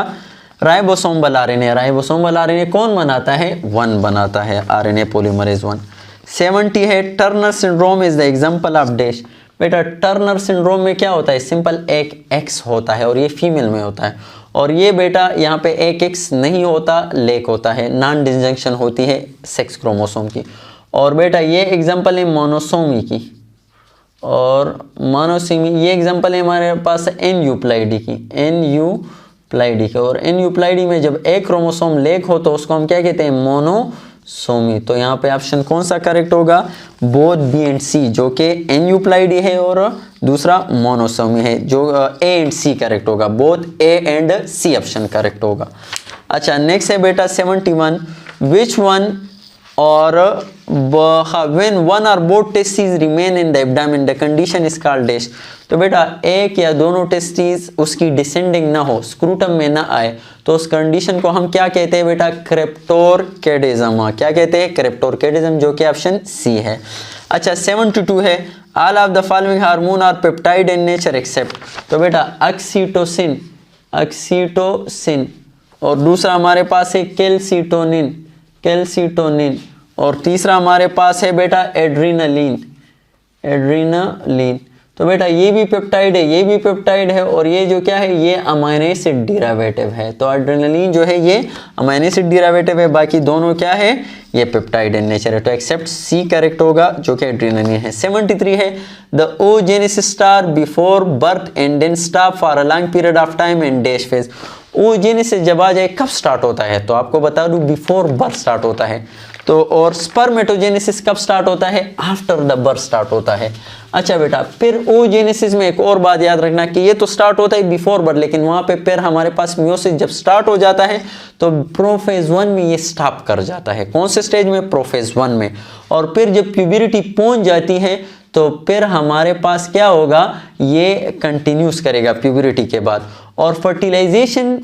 राइबोसोमल आरएनए, राइबोसोमल आरएनए कौन बनाता है, 1 बनाता है, आरएनए पॉलीमरेज 1। 70 है, Turner syndrome is the example of dash. बेटा टर्नर सिंड्रोम में क्या होता है, सिंपल एक एक्स होता है और ये फीमेल में होता है, और ये बेटा यहाँ पे एक एक्स नहीं होता, लेक होता है, नॉन डिसजंक्शन होती है सेक्स क्रोमोसोम की। और बेटा ये एग्जांपल है मोनोसोमी की, और मोनोसोमी ये एग्जांपल है हमारे पास एन यूप्लाइडी की, एन यूप्लाइडी की। और एन यूप्लाइडी में जब एक क्रोमोसोम लेक हो तो उसको हम क्या कहते हैं, मोनोसोमी। तो यहाँ पे ऑप्शन कौन सा करेक्ट होगा, बोथ बी एंड सी, जो कि एन यूप्लाइडी है और दूसरा मोनोसोमी है, जो ए एंड सी करेक्ट होगा, both A and C option correct होगा। अच्छा नेक्स्ट है बेटा 71, which one or when one or both testes remain in the abdomen the condition is called dash। तो बेटा एक या दोनों टेस्टिस उसकी डिसेंडिंग ना हो, स्क्रूटम में ना आए, तो उस कंडीशन को हम क्या कहते हैं बेटा, क्रेप्टोरकेडिज्म। क्या कहते हैं, क्रेप्टोरकेडिज्म, जो कि ऑप्शन सी है। अच्छा 72 है, all of the following hormone are peptide in nature except. तो बेटा ऑक्सीटोसिन, ऑक्सीटोसिन, और दूसरा हमारे पास है कैल्सिटोनिन, कैल्सिटोनिन, और तीसरा हमारे पास है बेटा एड्रीनलिन, एड्रीनलिन। तो बेटा ये भी पेप्टाइड है, ये भी पेप्टाइड है, और ये जो क्या है, ये अमीनो एसिड डेरिवेटिव है। तो एड्रेनलिन जो है ये अमीनो एसिड डेरिवेटिव है, बाकी दोनों क्या है, ये पेप्टाइड इन नेचर है। तो एक्सेप्ट सी करेक्ट होगा, जो कि एड्रेनलिन है। 73 है, the oogenesis start before birth and then stop for a long period of time in dash phase. oogenesis जब आ जाए कब स्टार्ट होता है, तो आपको बता दूं बिफोर बर्थ स्टार्ट होता है। तो और स्पर्मेटोजेनेसिस कब स्टार्ट होता है, आफ्टर द बर्थ स्टार्ट होता है। अच्छा बेटा फिर oogenesis में एक और बात याद रखना कि ये तो स्टार्ट होता है बिफोर बर्थ, लेकिन वहां पे फिर हमारे पास मियोसिस जब स्टार्ट हो जाता है तो प्रोफेज 1 में ये स्टॉप कर जाता है। कौन से स्टेज में, प्रोफेज 1 में। और फिर जब प्यूबरिटी पहुंच जाती है तो फिर हमारे पास क्या होगा, ये कंटिन्यूस करेगा प्यूबरिटी के बाद। और फर्टिलाइजेशन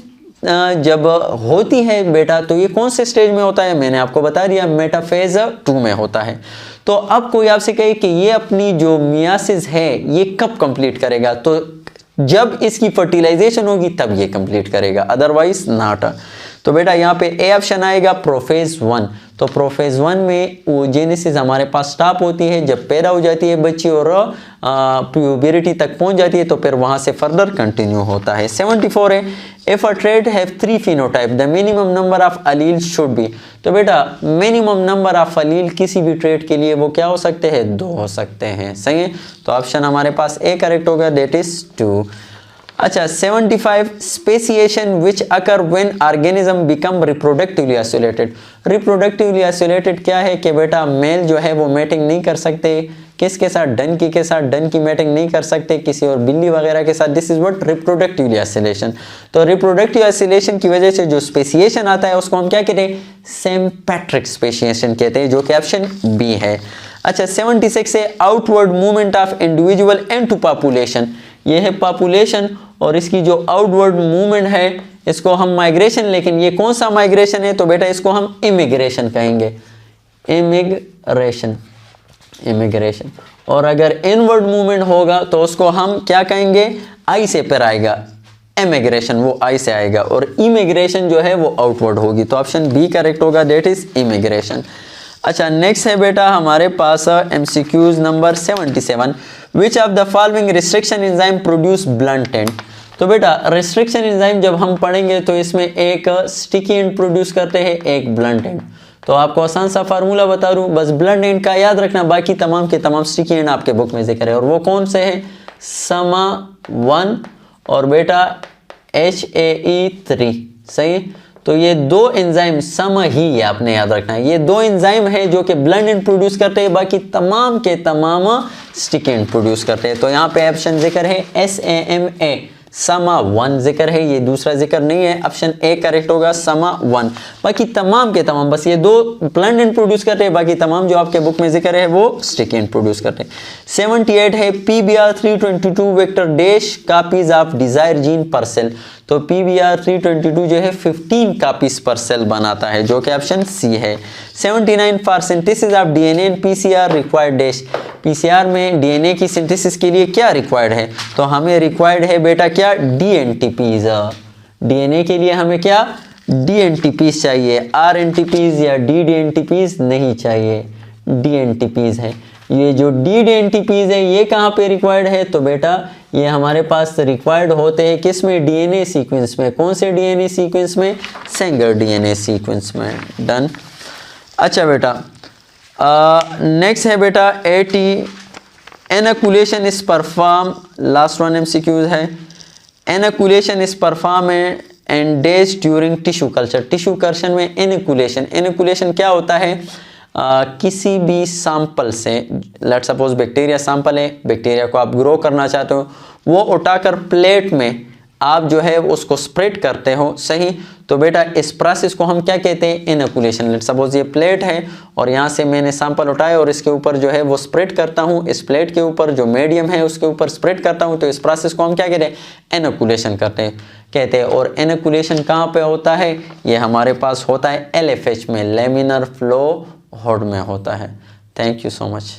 जब होती है बेटा तो ये कौन से स्टेज में होता है, मैंने आपको बता दिया, मेटाफेज 2 में होता है। तो अब कोई आपसे कहे कि ये अपनी जो मियासिस है ये कब कंप्लीट करेगा, तो जब इसकी फर्टिलाइजेशन होगी तब ये कंप्लीट करेगा, अदरवाइज नॉट। तो बेटा यहाँ पे ए ऑप्शन आएगा, प्रोफेज 1। तो प्रोफेज 1 में oogenesis हमारे पास स्टॉप होती है जब पैदा हो जाती है बच्ची और प्यूबरिटी तक पहुंच जाती है, तो फिर वहां से फर्दर कंटिन्यू होता है। 74 है, if a trait have 3 phenotype the minimum number of allele should be. तो बेटा मिनिमम नंबर ऑफ अलील किसी भी ट्रेट के लिए वो क्या हो सकते हैं, 2 हो सकते हैं, सही है। तो ऑप्शन हमारे पास ए करेक्ट होगा, दैट इज 2। अच्छा 75, speciation which occur when organism become reproductively isolated. Reproductively isolated क्या है कि बेटा मेल जो है वो मैटिंग नहीं कर सकते, किसके साथ, डंकी के साथ, डंकी मैटिंग नहीं कर सकते किसी और बिल्ली वगैरह के साथ, this is what reproductively isolation. तो रिप्रोडक्टिव आइसोलेशन की वजह से जो स्पेसिएशन आता है उसको हम क्या कहते हैं, सिम्पैट्रिक स्पेसिएशन कहते हैं, जो कि ऑप्शन बी है। अच्छा 76 है, outward movement of individual into population. ये है पॉपुलेशन और इसकी जो आउटवर्ड मूवमेंट है इसको हम माइग्रेशन, लेकिन ये कौन सा माइग्रेशन है, तो बेटा इसको हम इमिग्रेशन कहेंगे, इमिग्रेशन, इमिग्रेशन। और अगर इनवर्ड मूवमेंट होगा तो उसको हम क्या कहेंगे, आई से फिर आएगा, इमिग्रेशन वो आई से आएगा, और इमिग्रेशन जो है वो आउटवर्ड होगी। तो ऑप्शन बी करेक्ट होगा, दैट इज इमिग्रेशन। अच्छा नेक्स्ट है बेटा हमारे पास MCQs number 77, which of the following restriction enzyme produce blunt and. तो बेटा रिस्ट्रिक्शन एंजाइम जब हम पढ़ेंगे तो इसमें एक स्टिकी एंड प्रोड्यूस करते हैं, एक ब्लंट एंड। तो आपको आसान सा फार्मूला बता दूं, बस ब्लंट एंड का याद रखना, बाकी तमाम के तमाम स्टिकी एंड आपके बुक में जिक्र है। और वो कौन से है, समा 1 और बेटा HAE3, सही। तो ये 2 एंजाइम सम ही आपने याद रखना है, ये 2 एंजाइम है जो कि ब्लंट एंड प्रोड्यूस करते हैं, बाकी तमाम के तमाम स्टिक एंड प्रोड्यूस करते हैं। तो यहाँ पे ऑप्शन जिक्र है SAMA, समा 1 जिक्र है, ये दूसरा जिक्र नहीं है, ऑप्शन ए करेक्ट होगा, समा 1। बाकी तमाम के तमाम बस ये 2 प्लांट इंट्रोड्यूस कर रहे हैं, बाकी तमाम जो आपके बुक में जिक्र है वो स्टिकी इंट्रोड्यूस कर रहे हैं। 78 है PBR 322 vector dash copies of desire gene पर सेल। तो PBR 322 जो है 15 कापीज पर सेल बनाता है, जो कि ऑप्शन सी है। 79 for synthesis of DNA and PCR required dash. PCR में DNA की सिंथेसिस के लिए क्या रिक्वायर्ड है? तो हमें रिक्वायर्ड है बेटा क्या, DNTPs। DNA के लिए हमें क्या, DNTPs चाहिए, RNTPs या DDNTPs नहीं चाहिए, DNTPs है। ये जो DDNTPs है ये कहाँ पे रिक्वायर्ड है? तो बेटा ये हमारे पास रिक्वायर्ड होते हैं किस में, DNA सीक्वेंस में। कौन से DNA सीक्वेंस में? सेंगर DNA सीक्वेंस में। डन। अच्छा बेटा नेक्स्ट है बेटा 80 inoculation is perform, last one MCQs है। Inoculation is perform and days during tissue culture. Tissue culture में एनकुलेशन क्या होता है? किसी भी सैंपल से, लेट्स सपोज बैक्टीरिया सैंपल है, बैक्टीरिया को आप ग्रो करना चाहते हो, वो उठाकर प्लेट में आप जो है उसको स्प्रेड करते हो, सही। तो बेटा इस प्रोसेस को हम क्या कहते हैं? इनोकुलेशन। लेट्स सपोज ये प्लेट है और यहाँ से मैंने सैंपल उठाया और इसके ऊपर जो है वो स्प्रेड करता हूँ, इस प्लेट के ऊपर जो मीडियम है उसके ऊपर स्प्रेड करता हूँ, तो इस प्रोसेस को हम क्या कहते हैं? इनोकुलेशन कहते हैं। और इनोकुलेशन कहाँ पे होता है? ये हमारे पास होता है LFH में, लेमिनर फ्लो हुड में होता है। Thank you so much.